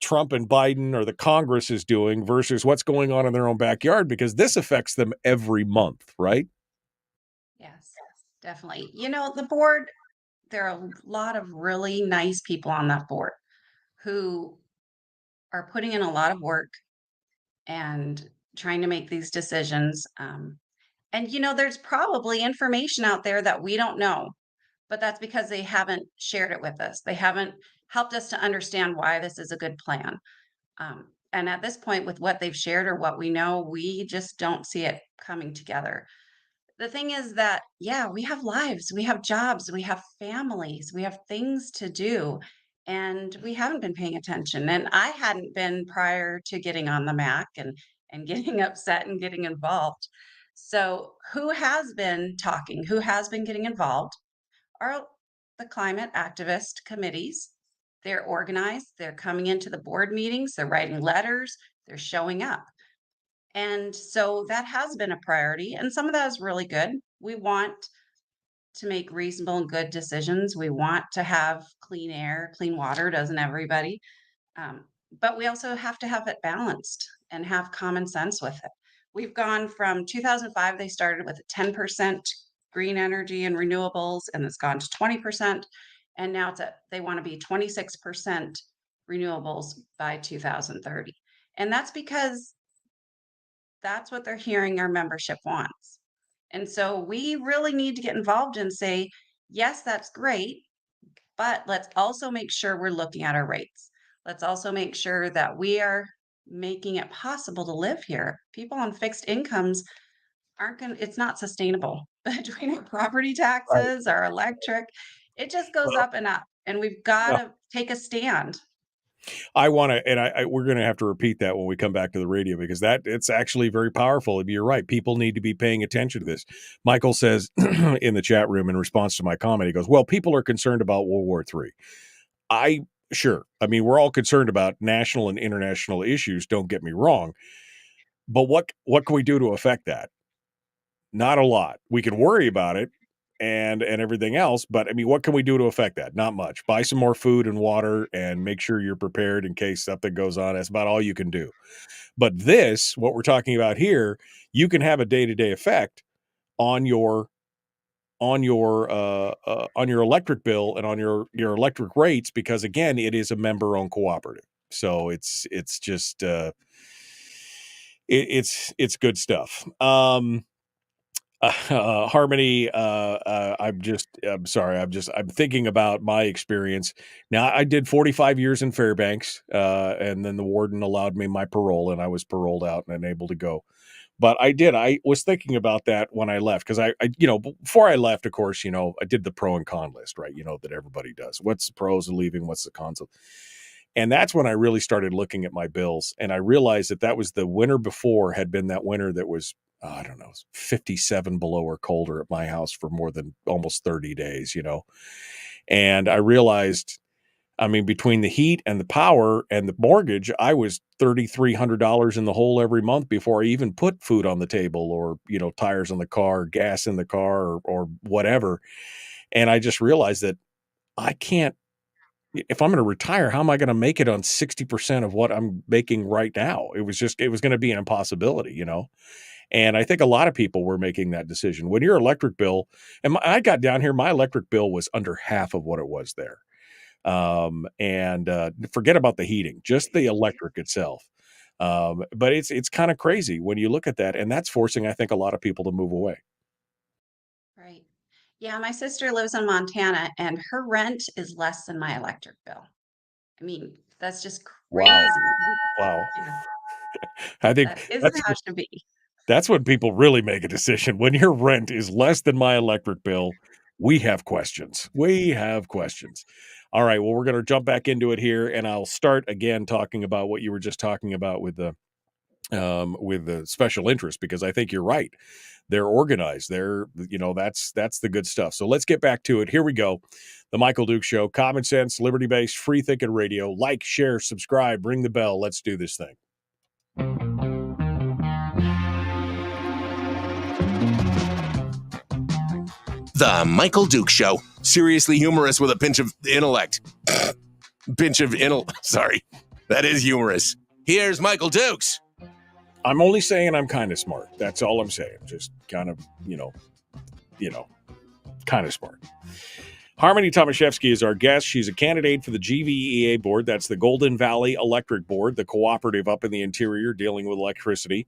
[SPEAKER 5] Trump and Biden or the Congress is doing versus what's going on in their own backyard, because this affects them every month, right?
[SPEAKER 2] Yes, definitely. The board, there are a lot of really nice people on that board who are putting in a lot of work and trying to make these decisions. There's probably information out there that we don't know, but that's because they haven't shared it with us. They haven't helped us to understand why this is a good plan. And at this point, with what they've shared or what we know, we just don't see it coming together. The thing is that, yeah, we have lives, we have jobs, we have families, we have things to do, and we haven't been paying attention. And I hadn't been prior to getting on the Mac and getting upset and getting involved. So, who has been talking? Who has been getting involved? Are the climate activist committees. They're organized, they're coming into the board meetings, they're writing letters, they're showing up. And so that has been a priority, and some of that is really good. We want to make reasonable and good decisions. We want to have clean air, clean water, doesn't everybody? But we also have to have it balanced and have common sense with it. We've gone from 2005, they started with 10% green energy and renewables, and it's gone to 20%. And now they want to be 26% renewables by 2030. And that's because that's what they're hearing our membership wants. And so we really need to get involved and say, yes, that's great, but let's also make sure we're looking at our rates. Let's also make sure that we are making it possible to live here. People on fixed incomes it's not sustainable. Between our property taxes, our electric, it just goes up and up. And we've got to take a stand.
[SPEAKER 5] I want to, and we're going to have to repeat that when we come back to the radio, because it's actually very powerful. You're right. People need to be paying attention to this. Michael says in the chat room in response to my comment, he goes, well, people are concerned about World War III. Sure. I mean, we're all concerned about national and international issues. Don't get me wrong. But what can we do to affect that? Not a lot. We can worry about it and everything else, but I mean, what can we do to affect that? Not much. Buy some more food and water and make sure you're prepared in case something goes on. That's about all you can do. But what we're talking about here, you can have a day-to-day effect on your electric bill and on your electric rates, because again, it is a member-owned cooperative. So it's just it's good stuff. Harmony, I'm sorry. I'm thinking about my experience. Now, I did 45 years in Fairbanks, and then the warden allowed me my parole, and I was paroled out and able to go. But I was thinking about that when I left, because I before I left, of course, I did the pro and con list, right? That everybody does. What's the pros of leaving? What's the cons of? And that's when I really started looking at my bills, and I realized that was the winter before had been that winter that was, I don't know, 57 below or colder at my house for more than almost 30 days, And I realized, I mean, between the heat and the power and the mortgage, I was $3,300 in the hole every month before I even put food on the table or, tires on the car, gas in the car or whatever. And I just realized that I can't, if I'm going to retire, how am I going to make it on 60% of what I'm making right now? It was going to be an impossibility, And I think a lot of people were making that decision. When your electric bill, and I got down here, my electric bill was under half of what it was there. And forget about the heating, just the electric itself. But it's kind of crazy when you look at that, and that's forcing, I think, a lot of people to move away.
[SPEAKER 2] Right. Yeah, my sister lives in Montana and her rent is less than my electric bill. I mean, that's just crazy.
[SPEAKER 5] Wow.
[SPEAKER 2] Yeah,
[SPEAKER 5] I think
[SPEAKER 2] that isn't how it should be.
[SPEAKER 5] that's when people really make a decision. When your rent is less than my electric bill, we have questions. All right. Well, we're going to jump back into it here, and I'll start again talking about what you were just talking about with the special interest, because I think you're right. They're organized. That's the good stuff. So let's get back to it. Here we go. The Michael Duke Show, common sense, liberty-based, free thinking radio. Like, share, subscribe, ring the bell. Let's do this thing.
[SPEAKER 1] The Michael Duke Show. Seriously humorous with a pinch of intellect. Sorry. That is humorous. Here's Michael Dukes.
[SPEAKER 5] I'm only saying I'm kind of smart. That's all I'm saying. Just kind of, kind of smart. Harmony Tomaszewski is our guest. She's a candidate for the GVEA board. That's the Golden Valley Electric Board, the cooperative up in the interior dealing with electricity.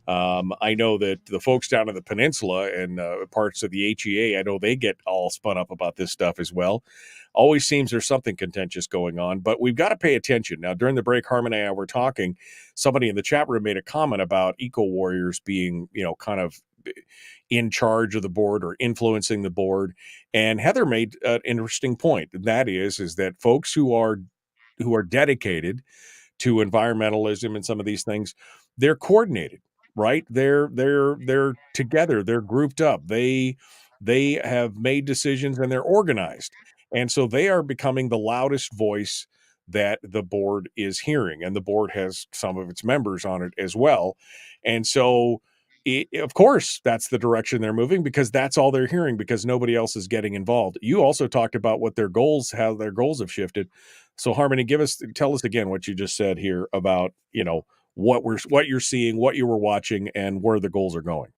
[SPEAKER 5] I know that the folks down in the peninsula and parts of the HEA, I know they get all spun up about this stuff as well. Always seems there's something contentious going on, but we've got to pay attention. Now, during the break, Harmony and I were talking. Somebody in the chat room made a comment about eco warriors being, kind of in charge of the board or influencing the board. And Heather made an interesting point. And that is that folks who are dedicated to environmentalism and some of these things, they're coordinated. Right? They're together. They're grouped up. They have made decisions and they're organized. And so they are becoming the loudest voice that the board is hearing. And the board has some of its members on it as well. And so, of course, that's the direction they're moving, because that's all they're hearing, because nobody else is getting involved. You also talked about how their goals have shifted. So Harmony, tell us again what you just said here about, what you're seeing, what you were watching, and where the goals are going.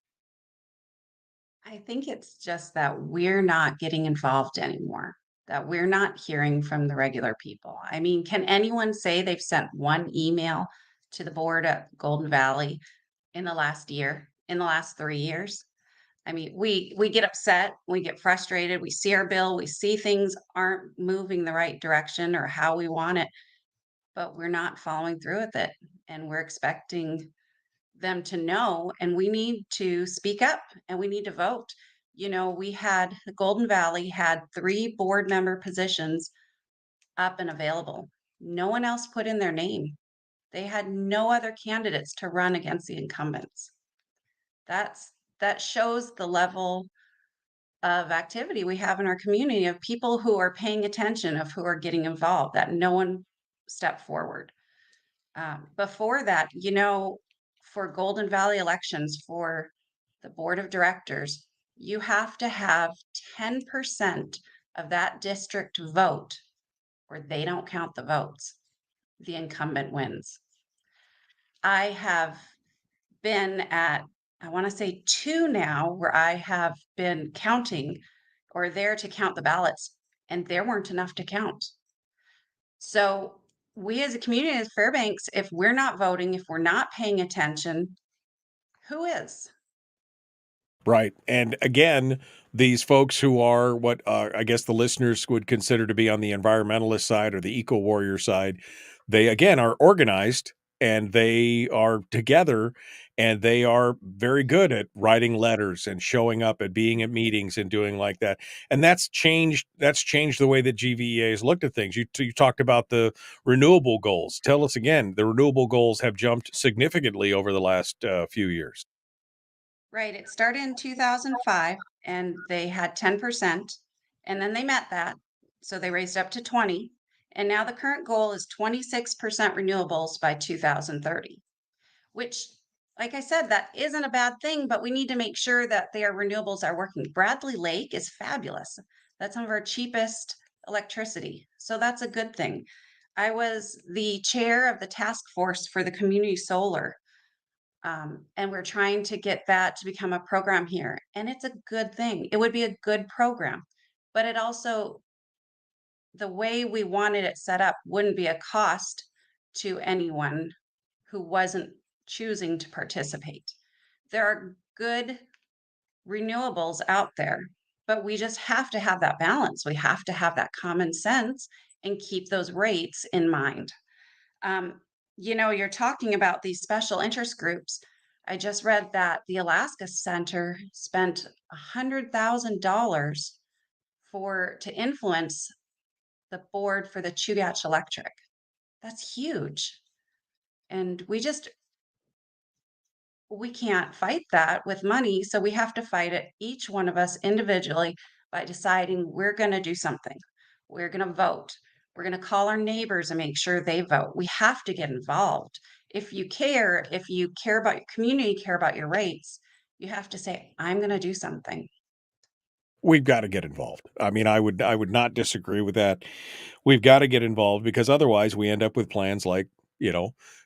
[SPEAKER 2] I think it's just that we're not getting involved anymore, that we're not hearing from the regular people. I mean, can anyone say they've sent one email to the board at Golden Valley in the last year, in the last 3 years? I mean, we get upset, we get frustrated, we see our bill, we see things aren't moving the right direction or how we want it, but we're not following through with it. And we're expecting them to know, and we need to speak up and we need to vote. Golden Valley had 3 board member positions up and available. no one else put in their name. They had no other candidates to run against the incumbents. That shows the level of activity we have in our community of people who are paying attention, of who are getting involved, that no one stepped forward. Before that, for Golden Valley elections, for the board of directors, you have to have 10% of that district vote, or they don't count the votes. The incumbent wins. I have been at, I want to say 2 now, where I have been counting or there to count the ballots, and there weren't enough to count. So we as a community, as Fairbanks, if we're not voting, if we're not paying attention, who is?
[SPEAKER 5] Right. And again, these folks who are what I guess the listeners would consider to be on the environmentalist side or the eco warrior side, they again are organized and they are together and they are very good at writing letters and showing up and being at meetings and doing like that. And that's changed the way that GVEA has looked at things. You talked about the renewable goals. Tell us again, the renewable goals have jumped significantly over the last few years.
[SPEAKER 2] Right. It started in 2005 and they had 10%, and then they met that. So they raised up to 20. And now the current goal is 26% renewables by 2030, which, like I said, that isn't a bad thing, but we need to make sure that their renewables are working. Bradley Lake is fabulous. That's some of our cheapest electricity. So that's a good thing. I was the chair of the task force for the community solar, and we're trying to get that to become a program here. And it's a good thing. It would be a good program, but it also, the way we wanted it set up wouldn't be a cost to anyone who wasn't choosing to participate. There are good renewables out there, but we just have to have that balance. We have to have that common sense and keep those rates in mind. You're talking about these special interest groups. I just read that the Alaska Center spent $100,000 to influence the board for the Chugach Electric. That's huge. And we can't fight that with money. So we have to fight it, each one of us individually, by deciding we're going to do something. We're going to vote. We're going to call our neighbors and make sure they vote. We have to get involved. If you care about your community, care about your rates, you have to say, I'm going to do something.
[SPEAKER 5] We've got to get involved. I mean, I would not disagree with that. We've got to get involved because otherwise we end up with plans like,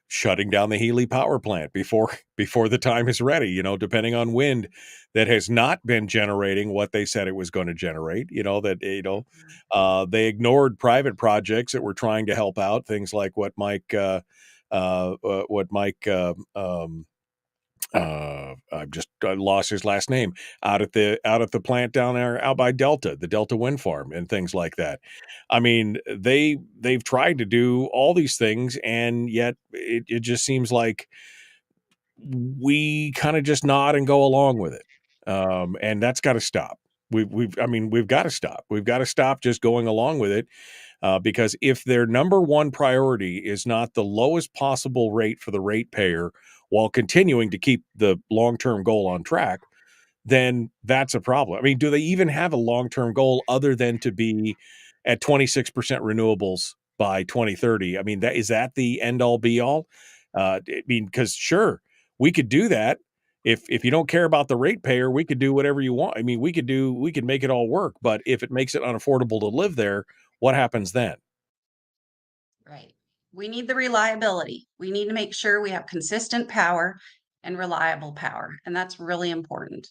[SPEAKER 5] shutting down the Healy power plant before the time is ready, depending on wind that has not been generating what they said it was going to generate, they ignored private projects that were trying to help out, things like what Mike I lost his last name out at the plant down there out by the Delta wind farm and things like that. I mean, they've tried to do all these things, and yet it just seems like we kind of just nod and go along with it. And that's got to stop. We've got to stop. We've got to stop just going along with it. Because if their number one priority is not the lowest possible rate for the ratepayer while continuing to keep the long-term goal on track, then that's a problem. I mean, do they even have a long-term goal other than to be at 26% renewables by 2030? I mean, is that the end-all be-all? I mean, because sure, we could do that. If you don't care about the ratepayer, we could do whatever you want. I mean, we could make it all work. But if it makes it unaffordable to live there, what happens then?
[SPEAKER 2] Right. We need the reliability. We need to make sure we have consistent power and reliable power. And that's really important.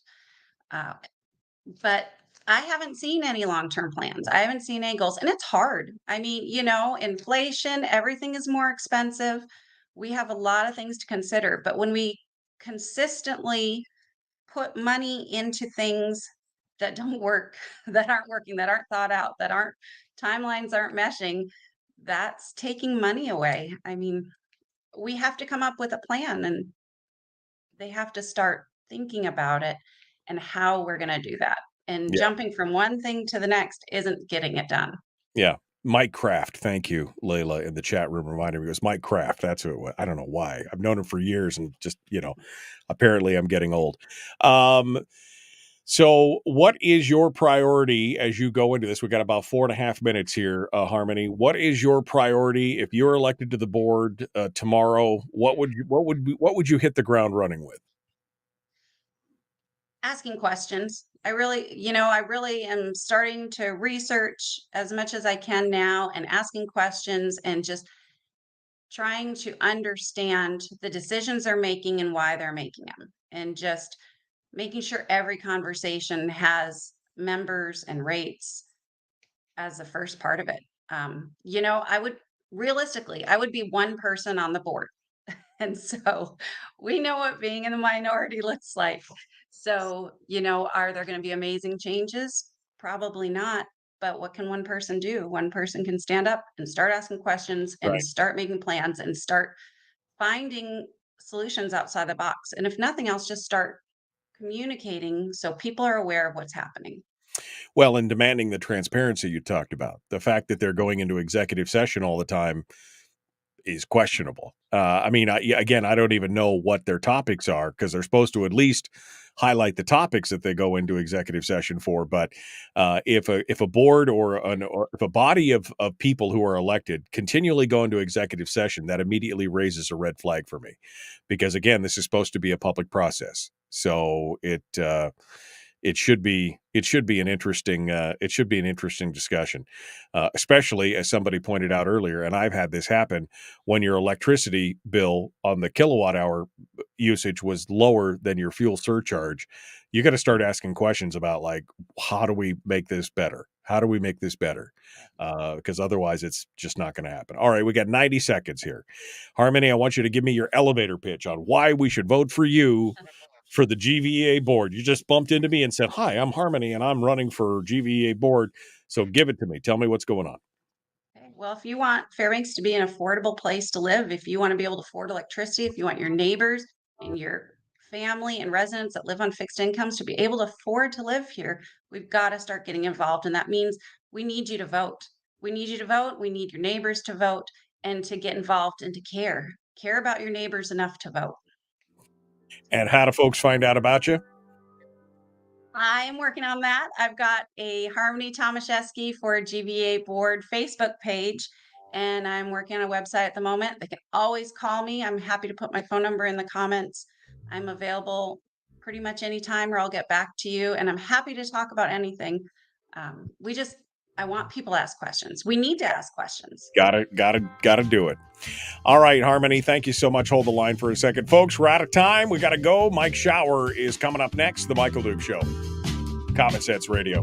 [SPEAKER 2] But I haven't seen any long-term plans. I haven't seen any goals, and it's hard. I mean, inflation, everything is more expensive. We have a lot of things to consider, but when we consistently put money into things that don't work, that aren't working, that aren't thought out, that aren't timelines aren't meshing, that's taking money away. I mean, we have to come up with a plan, and they have to start thinking about it and how we're going to do that. And
[SPEAKER 5] Yeah.
[SPEAKER 2] jumping from one thing to the next isn't getting it done.
[SPEAKER 5] Yeah. Mike Kraft. Thank you, Layla, in the chat room reminded me. It was Mike Kraft. That's who it was. I don't know why. I've known him for years and just, apparently I'm getting old. So what is your priority as you go into this? We've got about 4.5 minutes here, Harmony. What is your priority if you're elected to the board tomorrow? What would you hit the ground running with?
[SPEAKER 2] Asking questions. I really am starting to research as much as I can now and asking questions and just trying to understand the decisions they're making and why they're making them, and just making sure every conversation has members and rates as the first part of it. I would be one person on the board. And so we know what being in the minority looks like. So, are there going to be amazing changes? Probably not. But what can one person do? One person can stand up and start asking questions and
[SPEAKER 5] Right.
[SPEAKER 2] start making plans and start finding solutions outside the box. And if nothing else, just start communicating so people are aware of what's happening.
[SPEAKER 5] Well, and demanding the transparency you talked about. The fact that they're going into executive session all the time is questionable. I don't even know what their topics are because they're supposed to at least highlight the topics that they go into executive session for. But if a board or if a body of people who are elected continually go into executive session, that immediately raises a red flag for me, because again, this is supposed to be a public process. So it should be an interesting discussion, especially as somebody pointed out earlier, and I've had this happen when your electricity bill on the kilowatt hour usage was lower than your fuel surcharge. You got to start asking questions about, like, how do we make this better? How do we make this better? Because otherwise it's just not going to happen. All right, we got 90 seconds here. Harmony, I want you to give me your elevator pitch on why we should vote for you for the GVEA board. You just bumped into me and said, "Hi, I'm Harmony and I'm running for GVEA board." So give it to me. Tell me what's going on.
[SPEAKER 2] Okay. Well, if you want Fairbanks to be an affordable place to live, if you want to be able to afford electricity, if you want your neighbors and your family and residents that live on fixed incomes to be able to afford to live here, we've got to start getting involved. And that means we need you to vote. We need you to vote. We need your neighbors to vote and to get involved and to care about your neighbors enough to vote.
[SPEAKER 5] And how do folks find out about you?
[SPEAKER 2] I'm working on that. I've got a Harmony Tomaszewski for GVA board Facebook page, and I'm working on a website at the moment. They can always call me. I'm happy to put my phone number in the comments. I'm available pretty much anytime, or I'll get back to you. And I'm happy to talk about anything. I want people to ask questions. We need to ask questions.
[SPEAKER 5] Gotta do it. All right, Harmony, thank you so much. Hold the line for a second. Folks, we're out of time. We got to go. Mike Shower is coming up next. The Michael Duke Show. Common Sense Radio.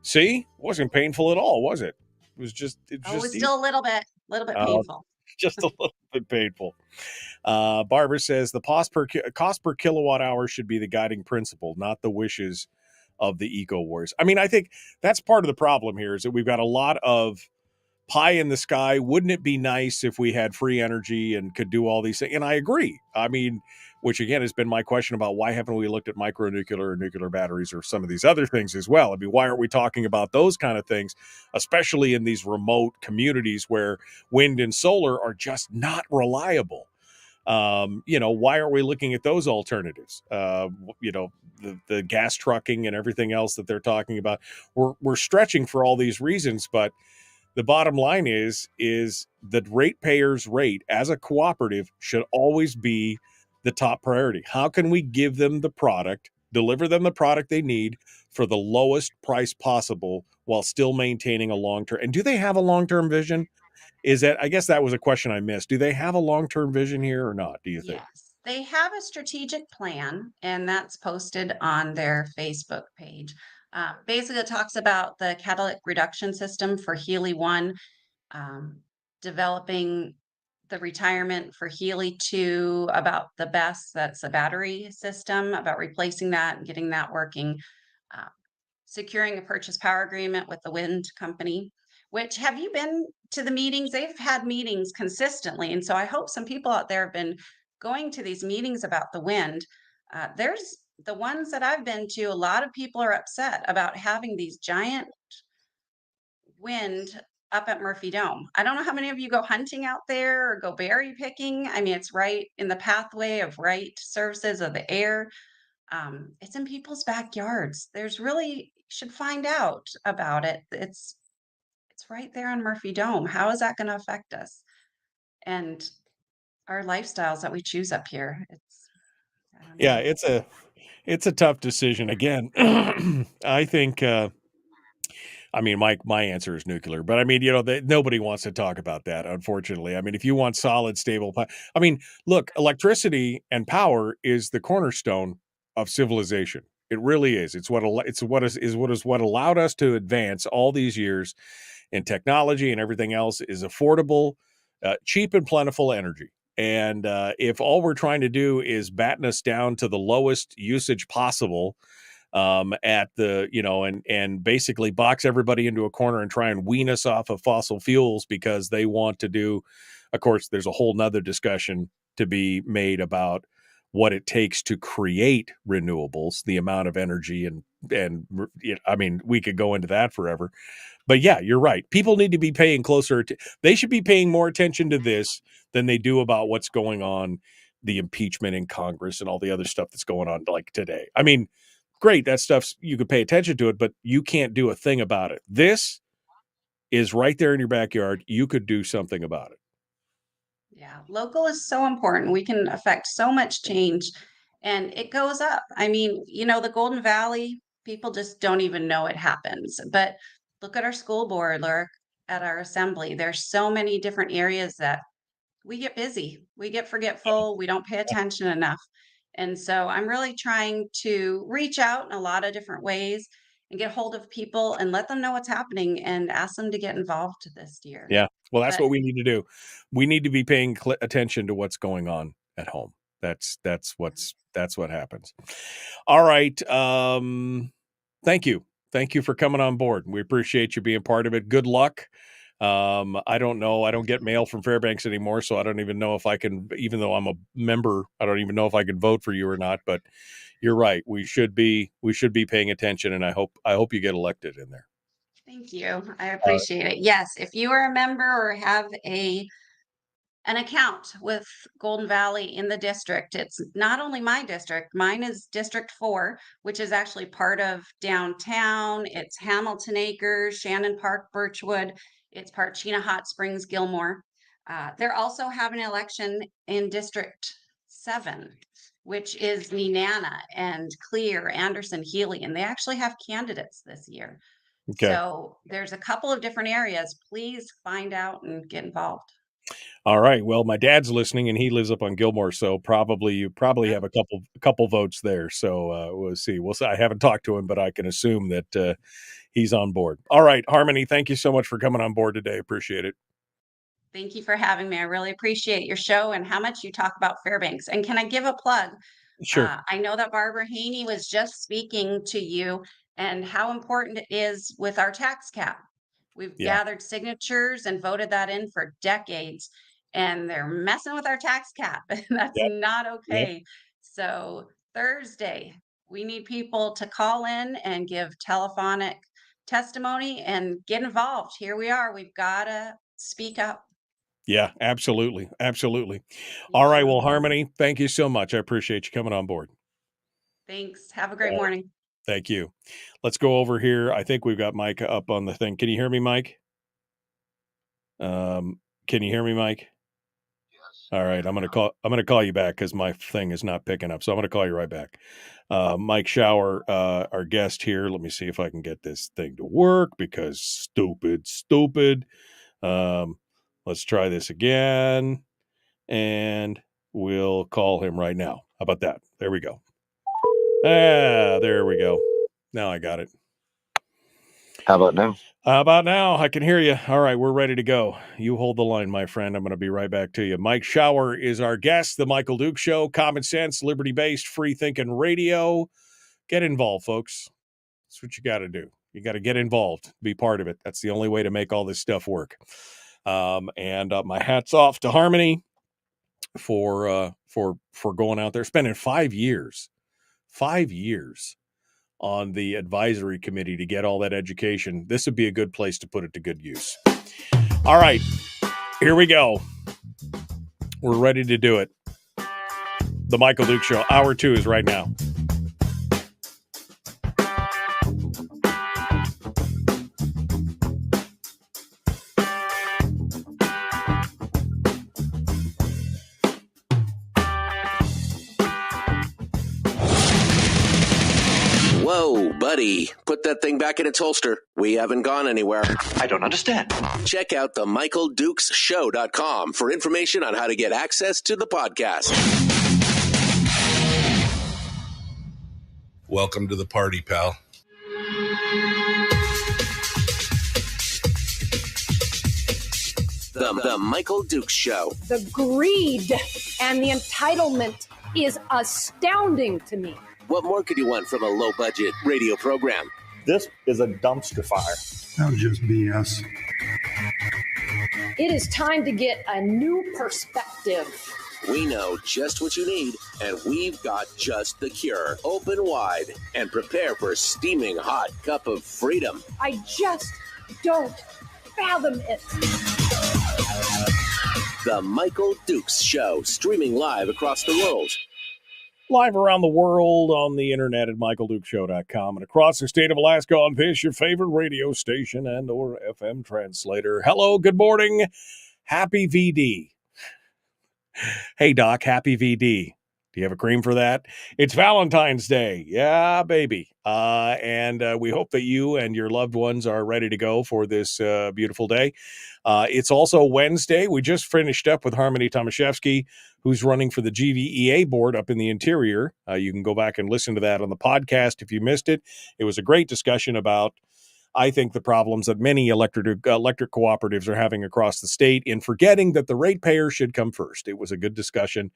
[SPEAKER 5] See? It wasn't painful at all, was it? It was just...
[SPEAKER 2] It was still a little bit painful.
[SPEAKER 5] Just a little bit painful. Barbara says the cost per kilowatt hour should be the guiding principle, not the wishes of the eco wars. I mean, I think that's part of the problem here, is that we've got a lot of pie in the sky. Wouldn't it be nice if we had free energy and could do all these things? And I agree. I mean, which again has been my question about why haven't we looked at micronuclear or nuclear batteries or some of these other things as well? I mean, why aren't we talking about those kind of things, especially in these remote communities where wind and solar are just not reliable? Why aren't we looking at those alternatives? The gas trucking and everything else that they're talking about. We're stretching for all these reasons, but the bottom line is the ratepayers' rate as a cooperative should always be the top priority. How can we give them the product, deliver them the product they need for the lowest price possible while still maintaining a long-term? And do they have a long-term vision? I guess that was a question I missed. Do they have a long-term vision here or not, do you think?
[SPEAKER 2] Yes, they have a strategic plan, and that's posted on their Facebook page. Basically, it talks about the catalytic reduction system for Healy 1, developing the retirement for Healy 2, about the BESS, that's a battery system, about replacing that and getting that working, securing a purchase power agreement with the wind company. Which, have you been to the meetings? They've had meetings consistently. And so I hope some people out there have been going to these meetings about the wind. There's the ones that I've been to, a lot of people are upset about having these giant wind up at Murphy Dome. I don't know how many of you go hunting out there or go berry picking. I mean, it's right in the pathway of right services of the air. It's in people's backyards. There's really should find out about it. It's right there on Murphy Dome. How is that going to affect us and our lifestyles that we choose up here? I don't
[SPEAKER 5] Yeah,
[SPEAKER 2] know.
[SPEAKER 5] it's a tough decision. Again, I think I mean, my answer is nuclear, but I mean, nobody wants to talk about that, unfortunately. I mean, if you want solid, stable, I mean, look, electricity and power is the cornerstone of civilization. It really is. It's what allowed us to advance all these years in technology, and everything else is affordable, cheap, and plentiful energy. And if all we're trying to do is batten us down to the lowest usage possible, at the and basically box everybody into a corner and try and wean us off of fossil fuels because they want to do, of course there's a whole nother discussion to be made about what it takes to create renewables, the amount of energy, and I mean, we could go into that forever. But yeah, you're right, people need to be paying they should be paying more attention to this than they do about what's going on, the impeachment in Congress and all the other stuff that's going on like today. I mean, great, that stuff's, you could pay attention to it, but you can't do a thing about it. This is right there in your backyard. You could do something about it.
[SPEAKER 2] Yeah, local is so important. We can affect so much change and it goes up. I mean, the Golden Valley, people just don't even know it happens. But look at our school board, look at our assembly. There's so many different areas that we get busy, we get forgetful, we don't pay attention enough. And so I'm really trying to reach out in a lot of different ways and get hold of people and let them know what's happening and ask them to get involved this year.
[SPEAKER 5] Yeah. Well, that's
[SPEAKER 2] But
[SPEAKER 5] what we need to do. We need to be paying attention to what's going on at home. That's what happens. All right. Thank you. Thank you for coming on board. We appreciate you being part of it. Good luck. I don't know. I don't get mail from Fairbanks anymore, so I don't even know if I can, even though I'm a member, I don't even know if I can vote for you or not, but you're right. We should be paying attention, and I hope you get elected in there.
[SPEAKER 2] thank you. I
[SPEAKER 5] All right.
[SPEAKER 2] appreciate it. Yes, if you are a member or have an account with Golden Valley in the district, it's not only my district, mine is District 4, which is actually part of downtown. It's Hamilton Acres, Shannon Park, Birchwood. It's part Chena Hot Springs, Gilmore. They're also having an election in District 7, which is Nenana and Clear, Anderson, Healy, and they actually have candidates this year.
[SPEAKER 5] Okay.
[SPEAKER 2] So there's a couple of different areas. Please find out and get involved.
[SPEAKER 5] All right. Well, my dad's listening, and he lives up on Gilmore, so you have a couple votes there. So we'll see. I haven't talked to him, but I can assume that he's on board. All right, Harmony. Thank you so much for coming on board today. Appreciate it.
[SPEAKER 2] Thank you for having me. I really appreciate your show and how much you talk about Fairbanks. And can I give a plug?
[SPEAKER 5] Sure.
[SPEAKER 2] I know that Barbara Haney was just speaking to you and how important it is with our tax cap. We've
[SPEAKER 5] Yeah.
[SPEAKER 2] gathered signatures and voted that in for decades, and they're messing with our tax cap. That's
[SPEAKER 5] Yep.
[SPEAKER 2] not
[SPEAKER 5] Yep.
[SPEAKER 2] okay. So Thursday, we need people to call in and give telephonic testimony and get involved. Here we are. We've got to speak up.
[SPEAKER 5] Yeah, absolutely. Absolutely. All
[SPEAKER 2] Thank
[SPEAKER 5] right.
[SPEAKER 2] you.
[SPEAKER 5] Well, Harmony, thank you so much. I appreciate you coming on board.
[SPEAKER 2] Thanks. Have a great morning.
[SPEAKER 5] Thank you. Let's go over here. I think we've got Mike up on the thing. Can you hear me, Mike? Can you hear me, Mike? Yes. All right. I'm going to call you back because my thing is not picking up. So I'm going to call you right back. Mike Shower, our guest here. Let me see if I can get this thing to work because stupid. Let's try this again, and we'll call him right now. How about that? There we go. There we go. Now I got it.
[SPEAKER 8] How about now?
[SPEAKER 5] How about now? I can hear you. All right, we're ready to go. You hold the line, my friend. I'm going to be right back to you. Mike Shower is our guest, The Michael Duke Show, common sense, liberty-based, free-thinking radio. Get involved, folks. That's what you got to do. You got to get involved, be part of it. That's the only way to make all this stuff work. And my hat's off to Harmony for going out there, spending 5 years 5 years on the advisory committee to get all that education. This would be a good place to put it to good use. All right, here we go. We're ready to do it. The Michael Duke Show. Hour 2 is right now.
[SPEAKER 1] Whoa, buddy. Put that thing back in its holster. We haven't gone anywhere.
[SPEAKER 9] I don't understand.
[SPEAKER 1] Check out the MichaelDukesShow.com for information on how to get access to the podcast.
[SPEAKER 3] Welcome to the party, pal.
[SPEAKER 1] The Michael Dukes Show.
[SPEAKER 4] The greed and the entitlement is astounding to me.
[SPEAKER 1] What more could you want from a low-budget radio program?
[SPEAKER 10] This is a dumpster fire.
[SPEAKER 6] That's just BS.
[SPEAKER 4] It is time to get a new perspective.
[SPEAKER 1] We know just what you need, and we've got just the cure. Open wide and prepare for a steaming hot cup of freedom.
[SPEAKER 4] I just don't fathom it.
[SPEAKER 1] The Michael Dukes Show, streaming live across the world.
[SPEAKER 5] Live around the world on the internet at michaeldukeshow.com and across the state of Alaska on this, your favorite radio station and or FM translator. Hello, good morning. Happy VD. Hey, Doc, happy VD. Do you have a cream for that? It's Valentine's Day. Yeah, baby. And we hope that you and your loved ones are ready to go for this beautiful day. It's also Wednesday. We just finished up with Harmony Tomaszewski, who's running for the GVEA board up in the interior. You can go back and listen to that on the podcast if you missed it. It was a great discussion about, I think, the problems that many electric cooperatives are having across the state in forgetting that the ratepayer should come first. It was a good discussion,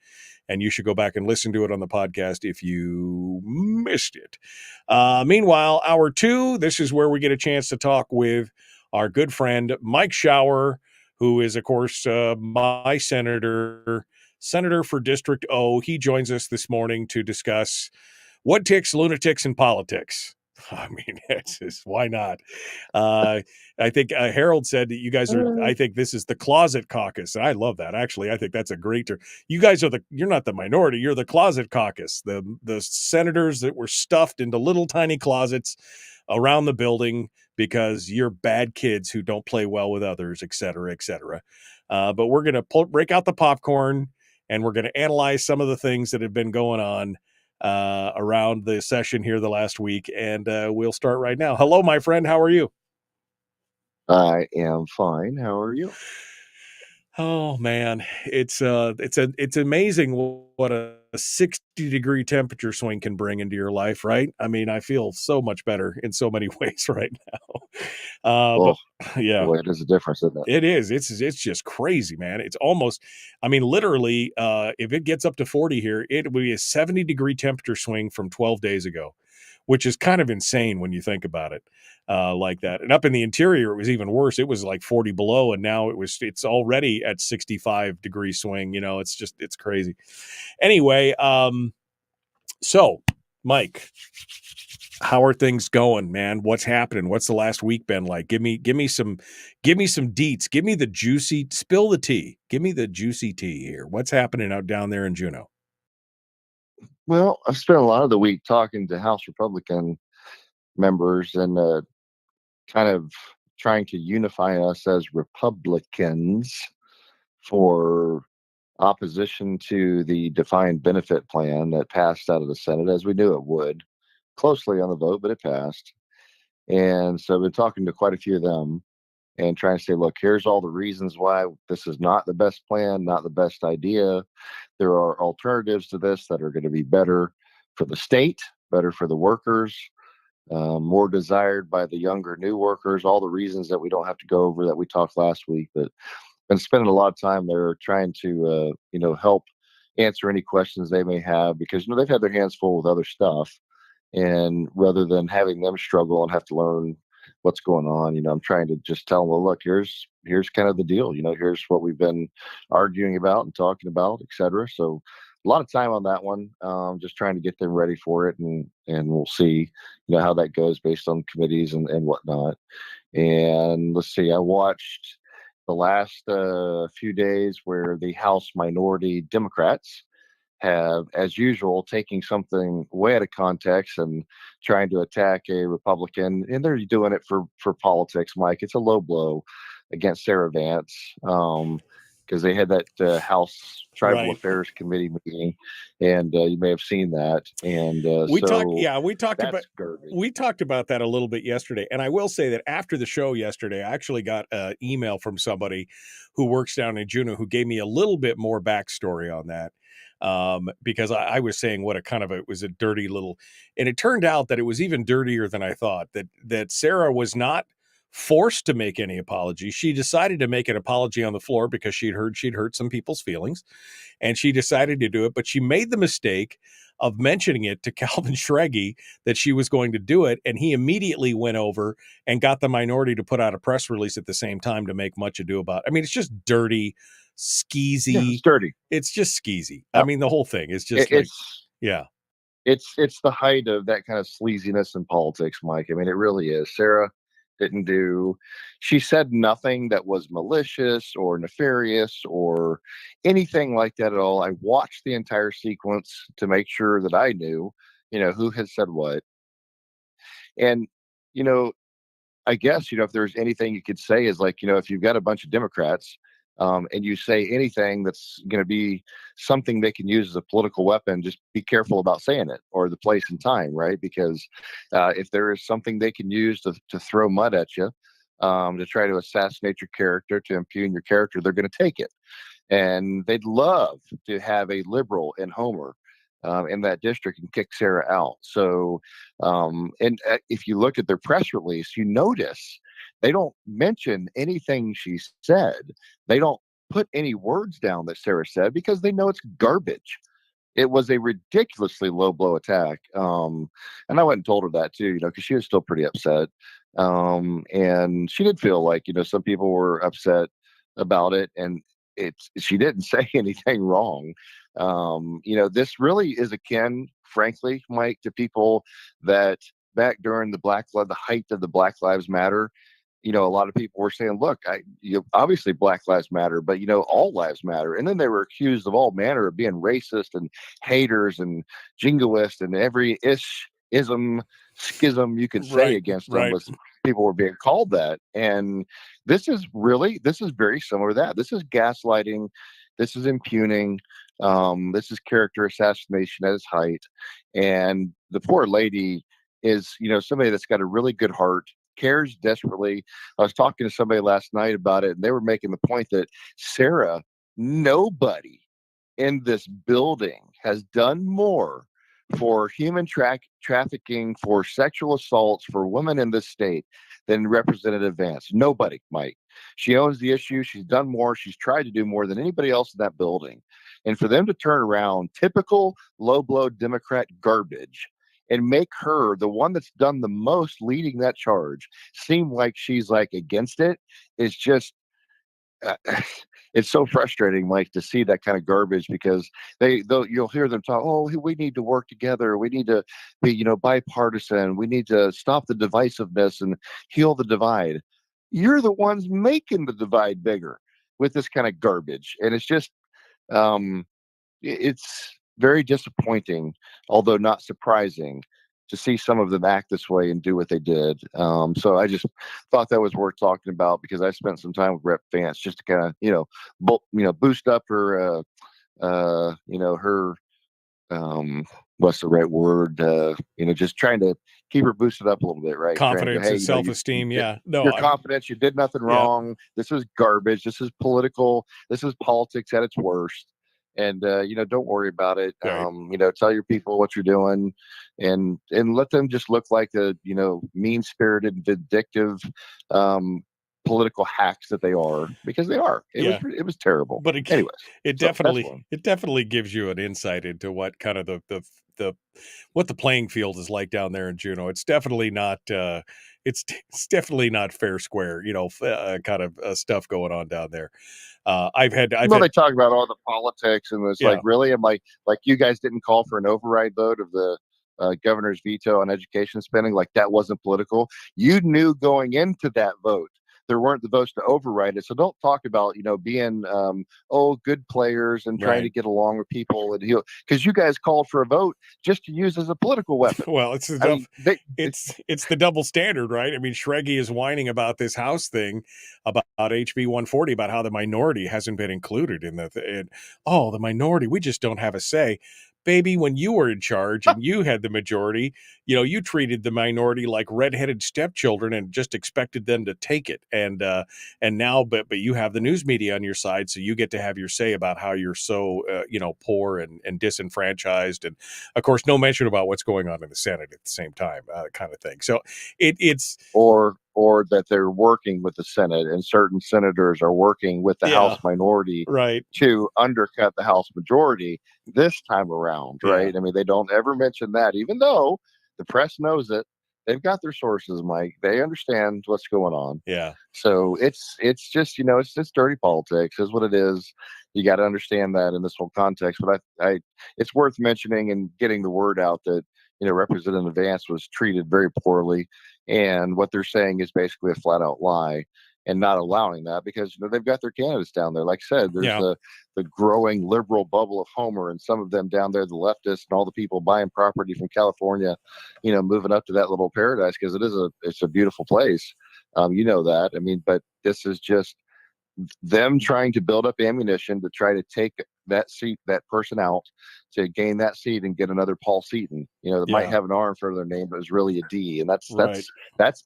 [SPEAKER 5] and you should go back and listen to it on the podcast if you missed it. Meanwhile, hour 2, this is where we get a chance to talk with our good friend Mike Shower, who is, of course, my senator for District O. He joins us this morning to discuss what ticks lunatics in politics. I mean, it's just, why not? I think Harold said that you guys are, I think this is the closet caucus. And I love that. Actually, I think that's a great term. You guys are you're not the minority, you're the closet caucus, the senators that were stuffed into little tiny closets around the building because you're bad kids who don't play well with others, et cetera, et cetera. But we're going to break out the popcorn and we're going to analyze some of the things that have been going on around the session here the last week, and we'll start right now. Hello, my friend. How are you?
[SPEAKER 8] I am fine. How are you?
[SPEAKER 5] Oh man, it's amazing what a 60-degree temperature swing can bring into your life, right? I mean, I feel so much better in so many ways right now. But yeah,
[SPEAKER 8] boy, it is a difference, isn't it?
[SPEAKER 5] It is. It's just crazy, man. It's almost, I mean, literally, if it gets up to 40 here, it would be a 70-degree temperature swing from 12 days ago, which is kind of insane when you think about it like that. And up in the interior, it was even worse. It was like 40 below, and now it's already at 65-degree swing. You know, it's crazy. Anyway, so Mike, how are things going, man? What's happening? What's the last week been like? Give me some deets. Give me the juicy, spill the tea. Give me the juicy tea here. What's happening out down there in Juneau?
[SPEAKER 8] Well, I've spent a lot of the week talking to House Republican members and kind of trying to unify us as Republicans for opposition to the defined benefit plan that passed out of the Senate, as we knew it would, closely on the vote, but it passed. And so I've been talking to quite a few of them and trying to say, look, here's all the reasons why this is not the best plan, not the best idea. There are alternatives to this that are going to be better for the state, better for the workers, more desired by the younger new workers, all the reasons that we don't have to go over that we talked last week. But been spending a lot of time there trying to, help answer any questions they may have, because, they've had their hands full with other stuff. And rather than having them struggle and have to learn what's going on, I'm trying to just tell them, well, look, here's kind of the deal. Here's what we've been arguing about and talking about, et cetera. So lot of time on that one. Just trying to get them ready for it, and we'll see, how that goes based on committees and whatnot. And let's see, I watched the last few days where the House minority Democrats have, as usual, taking something way out of context and trying to attack a Republican, and they're doing it for politics, Mike. It's a low blow against Sarah Vance, because they had that House Tribal Affairs Committee meeting, and you may have seen that. And
[SPEAKER 5] we talked about that a little bit yesterday. And I will say that after the show yesterday, I actually got an email from somebody who works down in Juneau who gave me a little bit more backstory on that. Because I was saying what it was a dirty little, and it turned out that it was even dirtier than I thought, that Sarah was not forced to make any apology. She decided to make an apology on the floor because she'd hurt some people's feelings, and she decided to do it, but she made the mistake of mentioning it to Calvin Schreggy that she was going to do it, and he immediately went over and got the minority to put out a press release at the same time to make much ado about it. I mean, it's just dirty, skeezy.
[SPEAKER 8] Yeah, it's dirty.
[SPEAKER 5] It's just skeezy. I mean, the whole thing is just
[SPEAKER 8] It's the height of that kind of sleaziness in politics, Mike. I mean, it really is. Sarah she said nothing that was malicious or nefarious or anything like that at all. I watched the entire sequence to make sure that I knew, who had said what. And, I guess, if there's anything you could say is like, if you've got a bunch of Democrats, and you say anything that's going to be something they can use as a political weapon, just be careful about saying it, or the place and time, right? Because if there is something they can use to throw mud at you, to try to assassinate your character, to impugn your character, they're going to take it. And they'd love to have a liberal in Homer in that district and kick Sarah out. So, if you look at their press release, you notice they don't mention anything she said. They don't put any words down that Sarah said because they know it's garbage. It was a ridiculously low blow attack. And I went and told her that too, because she was still pretty upset. And she did feel like, some people were upset about it, and she didn't say anything wrong. This really is akin, frankly, Mike, to people that back during the height of the Black Lives Matter, a lot of people were saying, look, obviously Black Lives Matter, but, all lives matter. And then they were accused of all manner of being racist and haters and jingoist, and every ism, schism you could say against them was people were being called that. And this is very similar to that. This is gaslighting. This is impugning. This is character assassination at its height. And the poor lady is, somebody that's got a really good heart, cares desperately. I was talking to somebody last night about it, and they were making the point that Sarah, nobody in this building has done more for human trafficking, for sexual assaults, for women in this state than Representative Vance. Nobody, Mike. She owns the issue. She's done more. She's tried to do more than anybody else in that building. And for them to turn around typical low blow Democrat garbage and make her the one that's done the most leading that charge seem like she's like against it is just it's so frustrating, Mike, to see that kind of garbage, because you'll hear them talk, oh, we need to work together, we need to be bipartisan, we need to stop the divisiveness and heal the divide. You're the ones making the divide bigger with this kind of garbage, and it's just it's very disappointing, although not surprising, to see some of them act this way and do what they did. So I just thought that was worth talking about, because I spent some time with Rep Vance just to kind of, boost up her, her, what's the right word? Just trying to keep her boosted up a little bit, right?
[SPEAKER 5] Confidence and self-esteem.
[SPEAKER 8] You're confident. You did nothing wrong. This is garbage. This is political. This is politics at its worst. And, don't worry about it.
[SPEAKER 5] Right.
[SPEAKER 8] Tell your people what you're doing, and let them just look like the, mean-spirited, vindictive, political hacks that they are, because they are. It was terrible.
[SPEAKER 5] But it definitely gives you an insight into what kind of what the playing field is like down there in Juneau. It's definitely not it's definitely not fair square, kind of stuff going on down there.
[SPEAKER 8] Well, they talk about all the politics, and it's like, really? I'm like you guys didn't call for an override vote of the governor's veto on education spending. Like that wasn't political. You knew going into that vote there weren't the votes to override it. So don't talk about, being, good players and trying to get along with people and because you guys called for a vote just to use as a political weapon.
[SPEAKER 5] Well, it's the double standard, right? I mean, Shreggy is whining about this House thing about HB 140, about how the minority hasn't been included in the minority, we just don't have a say. Baby, when you were in charge and you had the majority, you treated the minority like redheaded stepchildren and just expected them to take it. And now, but you have the news media on your side, so you get to have your say about how you're so, poor and disenfranchised. And of course, no mention about what's going on in the Senate at the same time, kind of thing. So it's
[SPEAKER 8] or that they're working with the Senate and certain senators are working with the House minority to undercut the House majority this time around, right? I mean, they don't ever mention that, even though the press knows it. They've got their sources, Mike. They understand what's going on.
[SPEAKER 5] Yeah.
[SPEAKER 8] So it's just, it's just dirty politics is what it is. You got to understand that in this whole context. But I it's worth mentioning and getting the word out that, Representative Vance was treated very poorly. And what they're saying is basically a flat out lie and not allowing that because, they've got their candidates down there. Like I said, there's the growing liberal bubble of Homer and some of them down there, the leftists and all the people buying property from California, moving up to that little paradise because it's a beautiful place. That. I mean, but this is just them trying to build up ammunition to try to take that person out to gain that seat and get another Paul Seaton, that might have an R in front of their name, but is really a D. And that's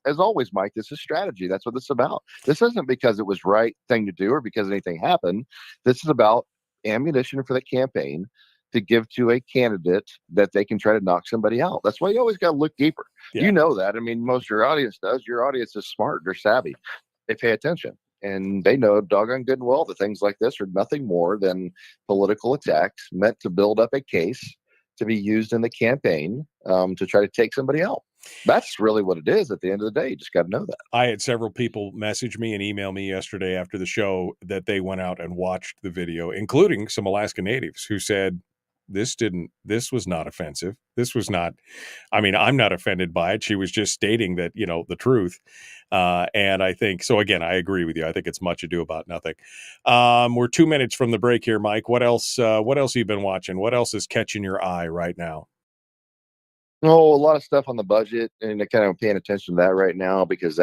[SPEAKER 8] as always, Mike, this is strategy. That's what this is about. This isn't because it was right thing to do or because anything happened. This is about ammunition for the campaign to give to a candidate that they can try to knock somebody out. That's why you always got to look deeper. Yeah. You know that. I mean, most of your audience does. Your audience is smart. They're savvy. They pay attention. And they know doggone good and well that things like this are nothing more than political attacks meant to build up a case to be used in the campaign to try to take somebody out. That's really what it is at the end of the day. You just got to know that.
[SPEAKER 5] I had several people message me and email me yesterday after the show that they went out and watched the video, including some Alaska Natives who said, this was not offensive. This was not, I'm not offended by it. She was just stating that, the truth. And I think, so again, I agree with you. I think it's much ado about nothing. We're 2 minutes from the break here, Mike. What else have you been watching? What else is catching your eye right now?
[SPEAKER 8] Oh, a lot of stuff on the budget and kind of paying attention to that right now because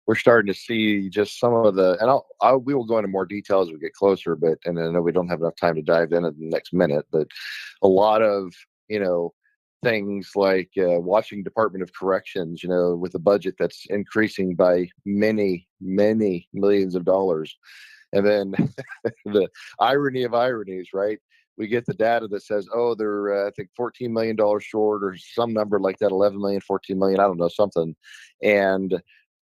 [SPEAKER 8] we're starting to see just some of the, and we will go into more detail as we get closer, and I know we don't have enough time to dive in the next minute, but a lot of, things like watching Department of Corrections, with a budget that's increasing by many, many millions of dollars. And then the irony of ironies, right? We get the data that says, they're, I think, $14 million short or some number like that, 11 million, 14 million, I don't know, something. And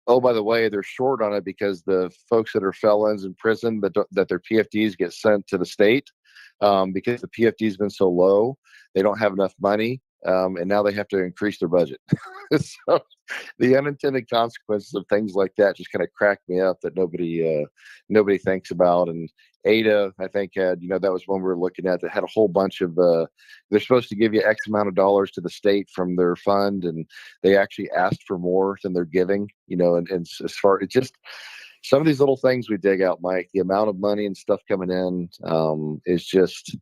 [SPEAKER 8] by the way, they're short on it because the folks that are felons in prison that their PFDs get sent to the state because the PFD has been so low, they don't have enough money, and now they have to increase their budget. So the unintended consequences of things like that just kind of cracked me up that nobody thinks about. And Ada, I think, had, that was one we were looking at that had a whole bunch of, they're supposed to give you X amount of dollars to the state from their fund. And they actually asked for more than they're giving, and as far as just some of these little things we dig out, Mike, the amount of money and stuff coming in is just,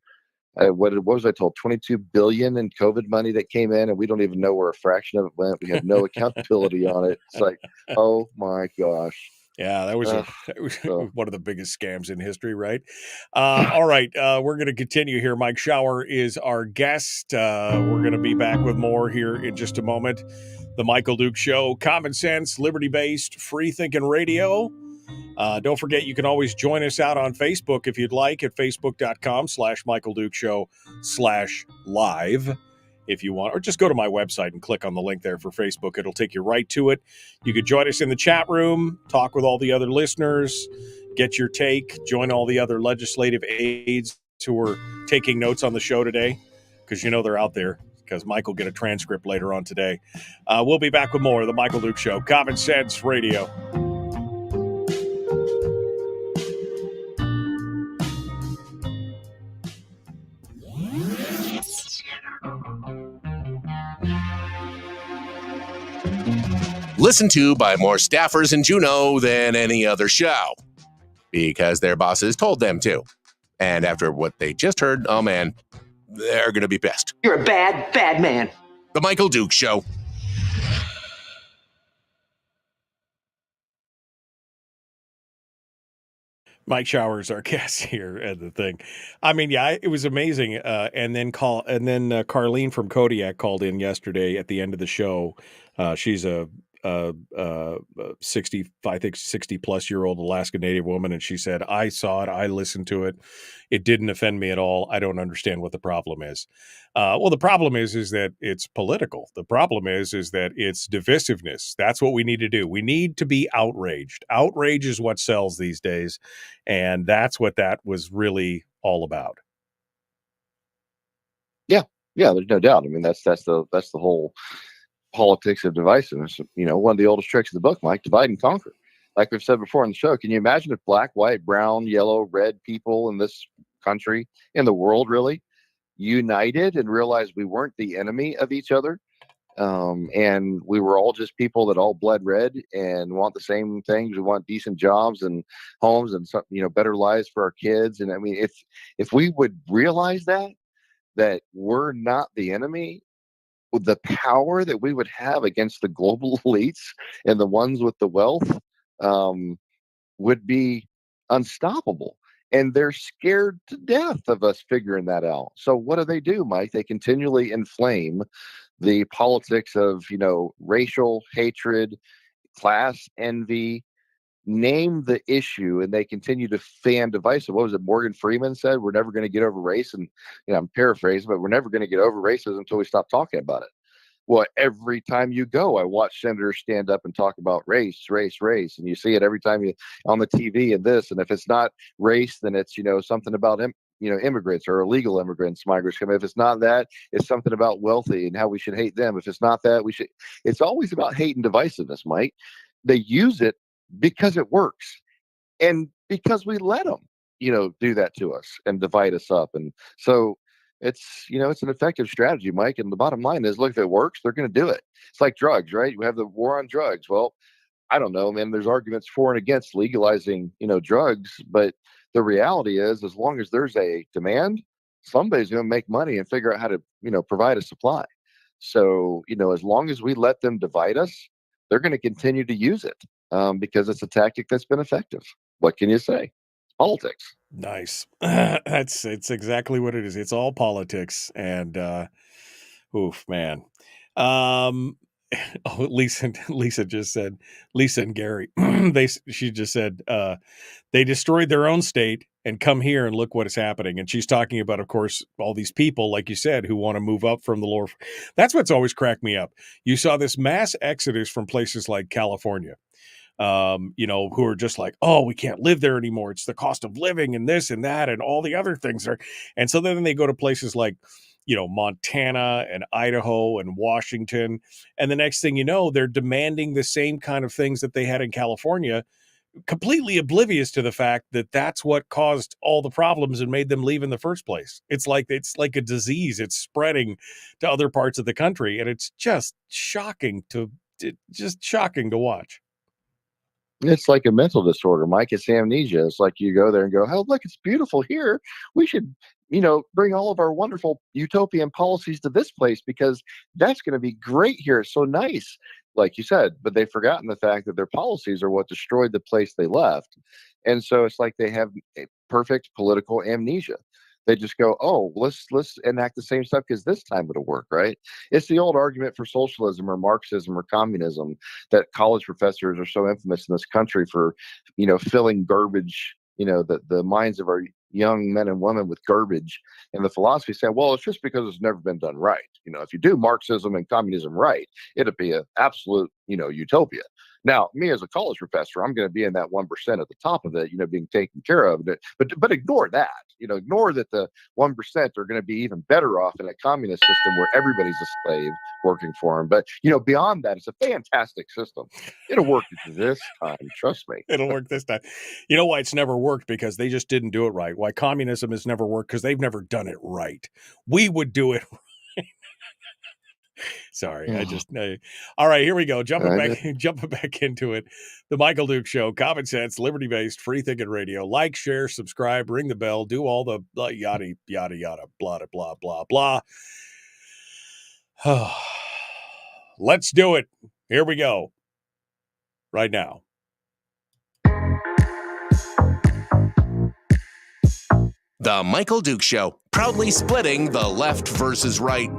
[SPEAKER 8] what was I told? 22 billion in COVID money that came in, and we don't even know where a fraction of it went. We have no accountability on it. It's like, oh my gosh.
[SPEAKER 5] Yeah, that was one of the biggest scams in history, right? All right, we're going to continue here. Mike Schauer is our guest. We're going to be back with more here in just a moment. The Michael Duke Show, common sense, liberty-based, free-thinking radio. Don't forget, you can always join us out on Facebook if you'd like at facebook.com/Michael Duke Show/live if you want, or just go to my website and click on the link there for Facebook. It'll take you right to it. You could join us in the chat room, talk with all the other listeners, get your take, join all the other legislative aides who are taking notes on the show today, because they're out there, because Mike will get a transcript later on today. We'll be back with more of the Michael Duke Show, Common Sense Radio.
[SPEAKER 1] listened to by more staffers in Juneau than any other show, because their bosses told them to. And after what they just heard, oh man, they're going to be pissed.
[SPEAKER 9] You're a bad, bad man.
[SPEAKER 1] The Michael Duke Show.
[SPEAKER 5] Mike Showers, our guest here at the thing. I mean, yeah, it was amazing. And then Carlene from Kodiak called in yesterday at the end of the show. She's a 60 plus year old Alaska Native woman, and she said, I saw it, I listened to it, it didn't offend me at all. I don't understand what the problem is. Well, the problem is that it's political. The problem is that it's divisiveness. That's what we need to do. We need to be outraged. Outrage is what sells these days, and that's what that was really all about.
[SPEAKER 8] Yeah, there's no doubt. I mean, that's the whole politics of divisiveness. One of the oldest tricks of the book, Mike, divide and conquer. Like we've said before on the show, can you imagine if black, white, brown, yellow, red people in this country, in the world really, united and realized we weren't the enemy of each other, and we were all just people that all bled red and want the same things. We want decent jobs and homes and some, better lives for our kids. And I mean, if we would realize that we're not the enemy, the power that we would have against the global elites and the ones with the wealth would be unstoppable. And they're scared to death of us figuring that out. So what do, Mike? They continually inflame the politics of, racial hatred, class envy, name the issue, and they continue to fan divisive. What was it Morgan Freeman said? We're never going to get over race. And I'm paraphrasing, but we're never going to get over racism until we stop talking about it. Well, every time you go, I watch senators stand up and talk about race, and you see it every time you on the TV and this. And if it's not race, then it's something about immigrants or illegal immigrants, migrants come. If it's not that, it's something about wealthy and how we should hate them. If it's not that, we should. It's always about hate and divisiveness, Mike. They use it because it works, and because we let them, do that to us and divide us up. And so it's an effective strategy, Mike. And the bottom line is, look, if it works, they're going to do it. It's like drugs, right? You have the war on drugs. Well, I don't know, man. There's arguments for and against legalizing, drugs, but the reality is, as long as there's a demand, somebody's going to make money and figure out how to, provide a supply. So, as long as we let them divide us, they're going to continue to use it because it's a tactic that's been effective. What can you say? Politics.
[SPEAKER 5] Nice. It's exactly what it is. It's all politics. And oof, man. Lisa just said, Lisa and Gary, she just said they destroyed their own state and come here and look what is happening. And she's talking about, of course, all these people, like you said, who want to move up from the lower. That's what's always cracked me up. You saw this mass exodus from places like California. Who are just like, oh, we can't live there anymore. It's the cost of living and this and that and all the other things there. And so then they go to places like, Montana and Idaho and Washington. And the next thing you know, they're demanding the same kind of things that they had in California, completely oblivious to the fact that that's what caused all the problems and made them leave in the first place. It's like a disease. It's spreading to other parts of the country. And it's just shocking to watch.
[SPEAKER 8] It's like a mental disorder, Mike. It's amnesia. It's like you go there and go, oh, look, it's beautiful here. We should, bring all of our wonderful utopian policies to this place because that's going to be great here. It's so nice, like you said. But they've forgotten the fact that their policies are what destroyed the place they left. And so it's like they have a perfect political amnesia. They just go, oh, let's enact the same stuff because this time it'll work, right? It's the old argument for socialism or Marxism or communism that college professors are so infamous in this country for, filling garbage, the minds of our young men and women with garbage. And the philosophy saying, well, it's just because it's never been done right. If you do Marxism and communism right, it'll be an absolute, utopia. Now, me as a college professor, I'm going to be in that 1% at the top of it, being taken care of. But ignore that. Ignore that the 1% are going to be even better off in a communist system where everybody's a slave working for them. But, beyond that, it's a fantastic system. It'll work this time. Trust me.
[SPEAKER 5] It'll work this time. You know why it's never worked? Because they just didn't do it right. Why communism has never worked? Because they've never done it right. We would do it right. Sorry, all right, here we go. Jumping back into it. The Michael Duke Show, common sense, liberty-based, free thinking radio. Like, share, subscribe, ring the bell, do all the yada, yada, yada, blah, blah, blah, blah. Let's do it. Here we go. Right now.
[SPEAKER 1] The Michael Duke Show, proudly splitting the left versus right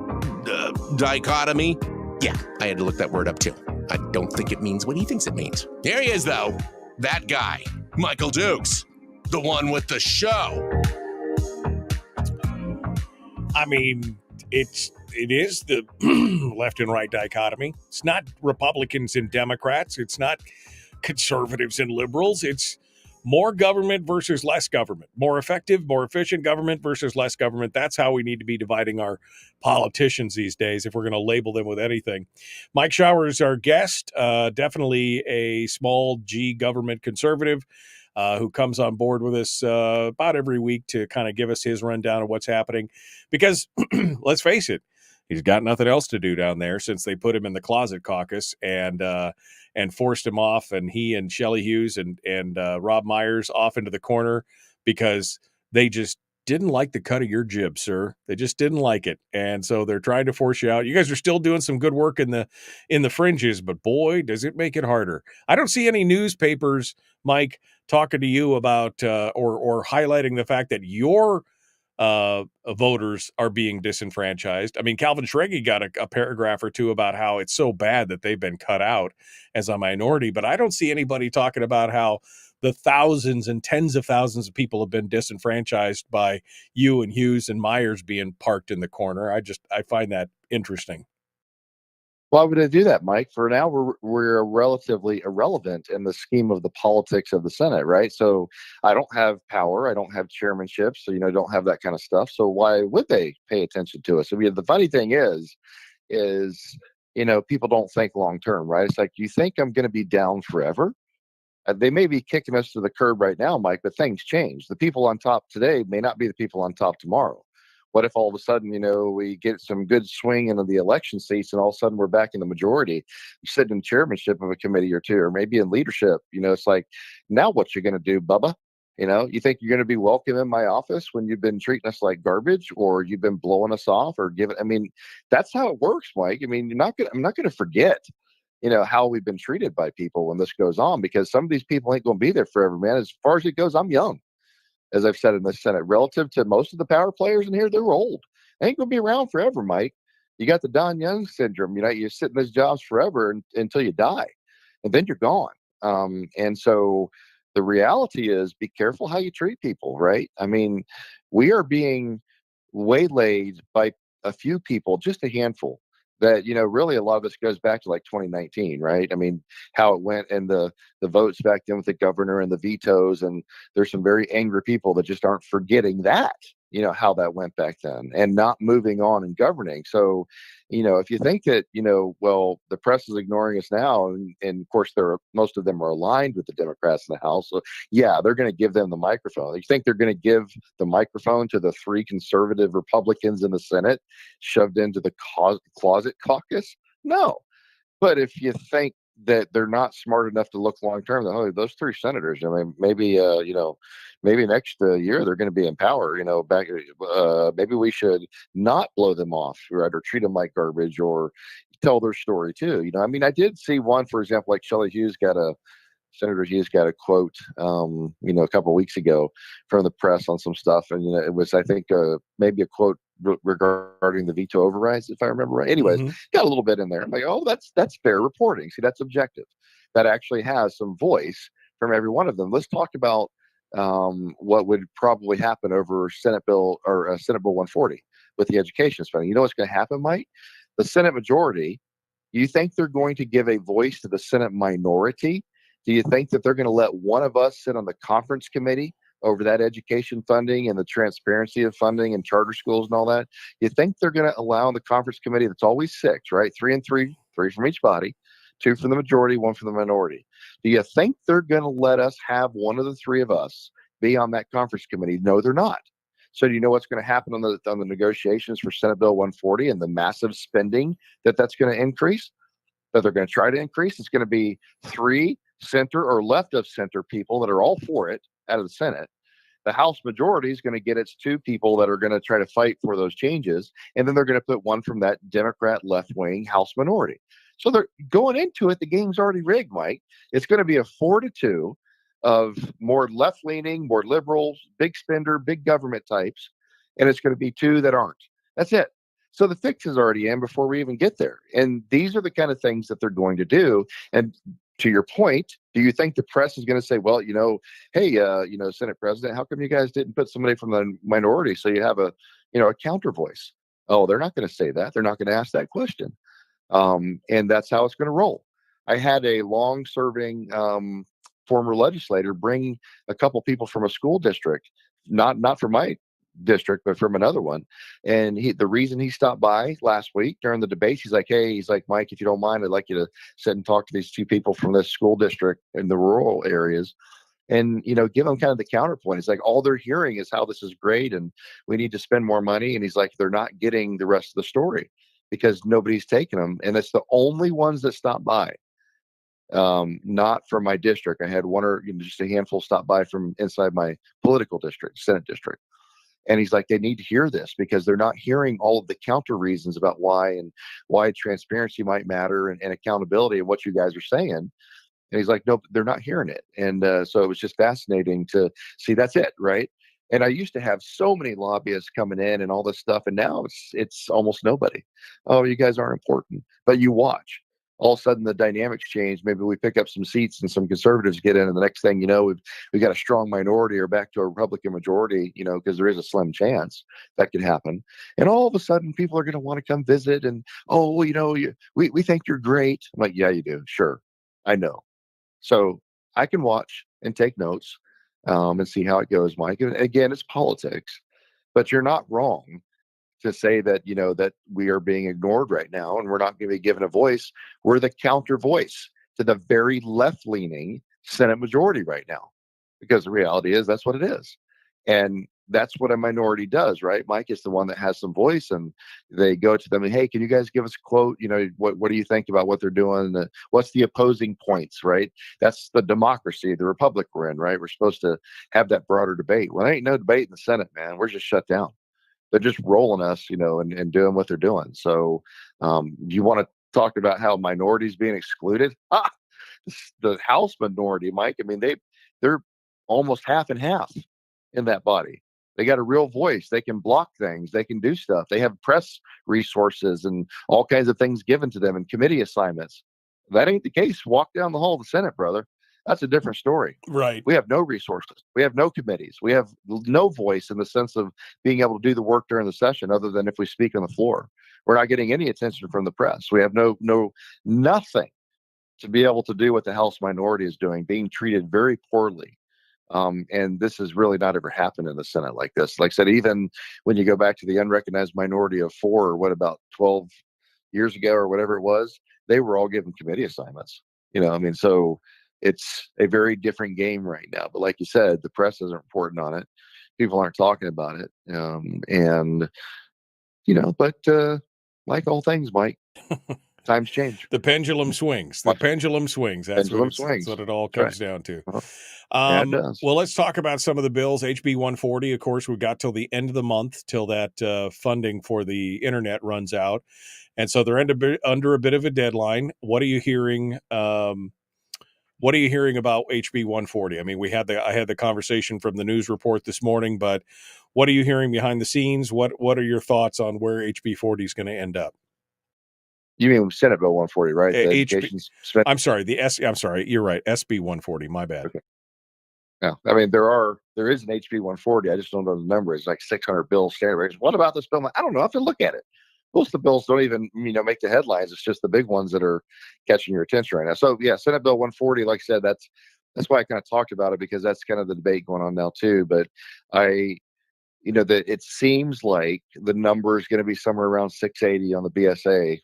[SPEAKER 1] dichotomy. Yeah, I had to look that word up too. I don't think it means what he thinks it means. Here he is, though. That guy, Michael Dukes, the one with the show.
[SPEAKER 5] I mean, it is the left and right dichotomy. It's not Republicans and Democrats. It's not conservatives and liberals. It's more government versus less government, more effective, more efficient government versus less government. That's how we need to be dividing our politicians these days if we're going to label them with anything. Mike Shower is our guest, definitely a small G government conservative who comes on board with us about every week to kind of give us his rundown of what's happening. Because let's face it, he's got nothing else to do down there since they put him in the closet caucus and forced him off, and he and Shelley Hughes and Rob Myers off into the corner because they just didn't like the cut of your jib, sir. They just didn't like it, and so they're trying to force you out. You guys are still doing some good work in the fringes, but boy, does it make it harder. I don't see any newspapers, Mike, talking to you about or highlighting the fact that your voters are being disenfranchised. I mean, Calvin Schrage got a paragraph or two about how it's so bad that they've been cut out as a minority, but I don't see anybody talking about how the thousands and tens of thousands of people have been disenfranchised by you and Hughes and Myers being parked in the corner. I find that interesting.
[SPEAKER 8] Why would I do that, Mike? For now, we're relatively irrelevant in the scheme of the politics of the Senate, right? So I don't have power. I don't have chairmanship. So, don't have that kind of stuff. So why would they pay attention to us? I mean, the funny thing is, people don't think long term, right? It's like, you think I'm going to be down forever? They may be kicking us to the curb right now, Mike, but things change. The people on top today may not be the people on top tomorrow. What if all of a sudden, we get some good swing into the election seats and all of a sudden we're back in the majority, sitting in chairmanship of a committee or two, or maybe in leadership? It's like, now what you going to do, Bubba? You think you're going to be welcome in my office when you've been treating us like garbage, or you've been blowing us off, or that's how it works, Mike. I mean, I'm not going to forget, how we've been treated by people when this goes on, because some of these people ain't going to be there forever, man. As far as it goes, I'm young. As I've said in the Senate, relative to most of the power players in here, they're old. They ain't going to be around forever, Mike. You got the Don Young syndrome. You sit in those jobs forever until you die, and then you're gone. And so the reality is, be careful how you treat people, right? I mean, we are being waylaid by a few people, just a handful, that, really a lot of this goes back to like 2019, right? I mean, how it went and the votes back then with the governor and the vetoes. And there's some very angry people that just aren't forgetting that, how that went back then, and not moving on and governing. So, if you think that, well, the press is ignoring us now, and of course, most of them are aligned with the Democrats in the House. So yeah, they're going to give them the microphone. You think they're going to give the microphone to the 3 conservative Republicans in the Senate shoved into the closet caucus? No. But if you think that they're not smart enough to look long term, that those 3 senators, I mean, maybe maybe next year they're going to be in power. Maybe we should not blow them off, right, or treat them like garbage, or tell their story too. I mean, I did see one, for example, like Senator Hughes got a quote, a couple of weeks ago from the press on some stuff, and it was, I think, maybe a quote regarding the veto overrides, if I remember right. Anyways, got a little bit in there. I'm like, oh, that's fair reporting. See, that's objective. That actually has some voice from every one of them. Let's talk about what would probably happen over Senate Bill 140 with the education spending. You know what's going to happen, Mike? The Senate majority. You think they're going to give a voice to the Senate minority? Do you think that they're going to let one of us sit on the conference committee over that education funding and the transparency of funding and charter schools and all that? You think they're going to allow the conference committee, that's always 6, right? 3 and 3 from each body, 2 from the majority, 1 from the minority. Do you think they're going to let us have one of the 3 of us be on that conference committee? No, they're not. So do you know what's going to happen on the negotiations for Senate Bill 140 and the massive spending that's going to increase, that they're going to try to increase? It's going to be 3 center or left of center people that are all for it out of the Senate. The House majority is going to get its 2 people that are going to try to fight for those changes. And then they're going to put one from that Democrat left-wing House minority. So they're going into it. The game's already rigged, Mike. It's going to be a 4-2 of more left-leaning, more liberals, big spender, big government types. And it's going to be 2 that aren't. That's it. So the fix is already in before we even get there. And these are the kind of things that they're going to do. And to your point, do you think the press is going to say, well, hey, Senate President, how come you guys didn't put somebody from the minority so you have a counter voice? Oh, they're not going to say that. They're not going to ask that question. And that's how it's going to roll. I had a long-serving former legislator bring a couple people from a school district, not from my district, but from another one. And the reason he stopped by last week during the debates, he's like, Mike, if you don't mind, I'd like you to sit and talk to these 2 people from this school district in the rural areas and, give them kind of the counterpoint. It's like, all they're hearing is how this is great and we need to spend more money. And he's like, they're not getting the rest of the story because nobody's taking them. And it's the only ones that stop by. Not from my district. I had one or just a handful stop by from inside my political district, Senate district. And he's like, they need to hear this because they're not hearing all of the counter reasons about why transparency might matter and accountability and what you guys are saying. And he's like, nope, they're not hearing it. And so it was just fascinating to see. That's it, right? And I used to have so many lobbyists coming in and all this stuff, and now it's almost nobody. Oh, you guys aren't important, but you watch. All of a sudden the dynamics change. Maybe we pick up some seats and some conservatives get in, and the next thing you know, we've got a strong minority or back to a Republican majority, because there is a slim chance that could happen. And all of a sudden people are going to want to come visit and, we think you're great. I'm like, yeah, you do. Sure. I know. So I can watch and take notes and see how it goes, Mike. And again, it's politics, but you're not wrong to say that, that we are being ignored right now and we're not going to be given a voice. We're the counter voice to the very left-leaning Senate majority right now, because the reality is that's what it is. And that's what a minority does, right? Mike is the one that has some voice, and they go to them and, hey, can you guys give us a quote? What do you think about what they're doing? What's the opposing points, right? That's the democracy, the republic we're in, right? We're supposed to have that broader debate. Well, there ain't no debate in the Senate, man. We're just shut down. They're just rolling us, and doing what they're doing. So you want to talk about how minorities being excluded? The House minority, Mike. I mean, they're almost half and half in that body. They got a real voice. They can block things. They can do stuff. They have press resources and all kinds of things given to them and committee assignments. That ain't the case. Walk down the hall of the Senate, brother. That's a different story.
[SPEAKER 5] Right.
[SPEAKER 8] We have no resources. We have no committees. We have no voice in the sense of being able to do the work during the session other than if we speak on the floor. We're not getting any attention from the press. We have nothing to be able to do what the House minority is doing, being treated very poorly. And this has really not ever happened in the Senate like this. Like I said, even when you go back to the unrecognized minority of 4, or what, about 12 years ago or whatever it was, they were all given committee assignments. So it's a very different game right now. But like you said, the press isn't reporting on it. People aren't talking about it. But like all things, Mike, times change.
[SPEAKER 5] The pendulum swings. The pendulum swings. That's what it all comes down to.
[SPEAKER 8] Yeah, it does.
[SPEAKER 5] Well, let's talk about some of the bills. HB 140, of course, we've got till the end of the month till that funding for the internet runs out. And so they're under a bit of a deadline. What are you hearing? What are you hearing about HB 140? I mean, I had the conversation from the news report this morning, but what are you hearing behind the scenes? What are your thoughts on where HB 40 is going to end up?
[SPEAKER 8] You mean Senate Bill 140, right?
[SPEAKER 5] I'm sorry. You're right. SB 140. My bad. Okay.
[SPEAKER 8] Yeah. I mean, there is an HB 140. I just don't know the number. It's like 600 bills standard. What about this bill? I don't know. I have to look at it. Most of the bills don't even, make the headlines. It's just the big ones that are catching your attention right now. So yeah, Senate Bill 140, like I said, that's why I kind of talked about it, because that's kind of the debate going on now too. But that it seems like the number is going to be somewhere around 680 on the BSA.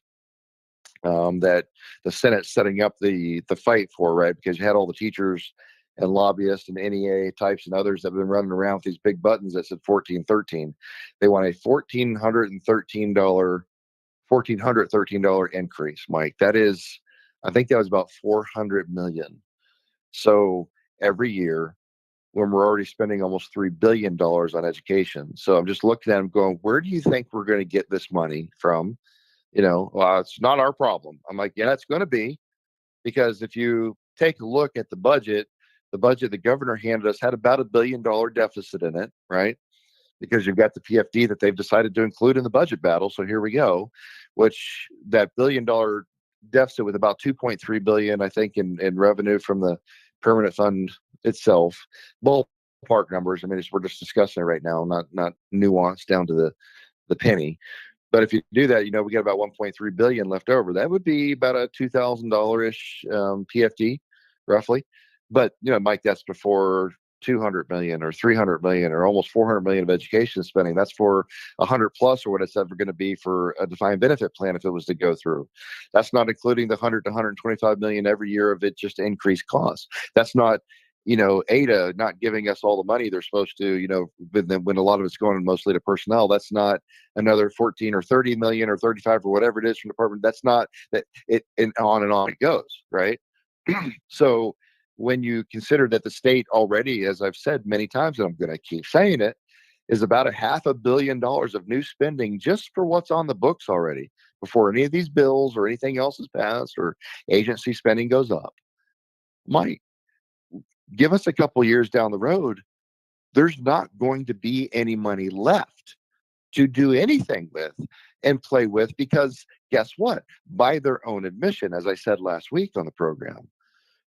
[SPEAKER 8] That the Senate's setting up the fight for, right? Because you had all the teachers and lobbyists and NEA types and others that have been running around with these big buttons that said 1413. They want a $1,413 increase, Mike. That is, I think that was about 400 million. So every year, when we're already spending almost $3 billion on education. So I'm just looking at them going, where do you think we're going to get this money from? It's not our problem. I'm like, yeah, it's going to be, because if you take a look at the budget the governor handed us had about $1 billion deficit in it, right? Because you've got the PFD that they've decided to include in the budget battle. So here we go, which that $1 billion deficit with about 2.3 billion, I think, in revenue from the permanent fund itself. Ballpark numbers. I mean, we're just discussing it right now, not nuanced down to the penny. But if you do that, we get about 1.3 billion left over. That would be about a $2,000-ish PFD, roughly. But Mike, that's before 200 million or 300 million or almost 400 million of education spending. That's for 100 plus or what it's ever going to be for a defined benefit plan if it was to go through. That's not including the 100 to 125 million every year of it just increased costs. That's not ADA not giving us all the money they're supposed to, when a lot of it's going mostly to personnel. That's not another 14 or 30 million or 35 or whatever it is from the department. That's not that and on it goes, right? So when you consider that the state already, as I've said many times, and I'm going to keep saying it, is about $500 million of new spending just for what's on the books already before any of these bills or anything else is passed or agency spending goes up. Mike, give us a couple years down the road, there's not going to be any money left to do anything with and play with, because guess what? By their own admission, as I said last week on the program,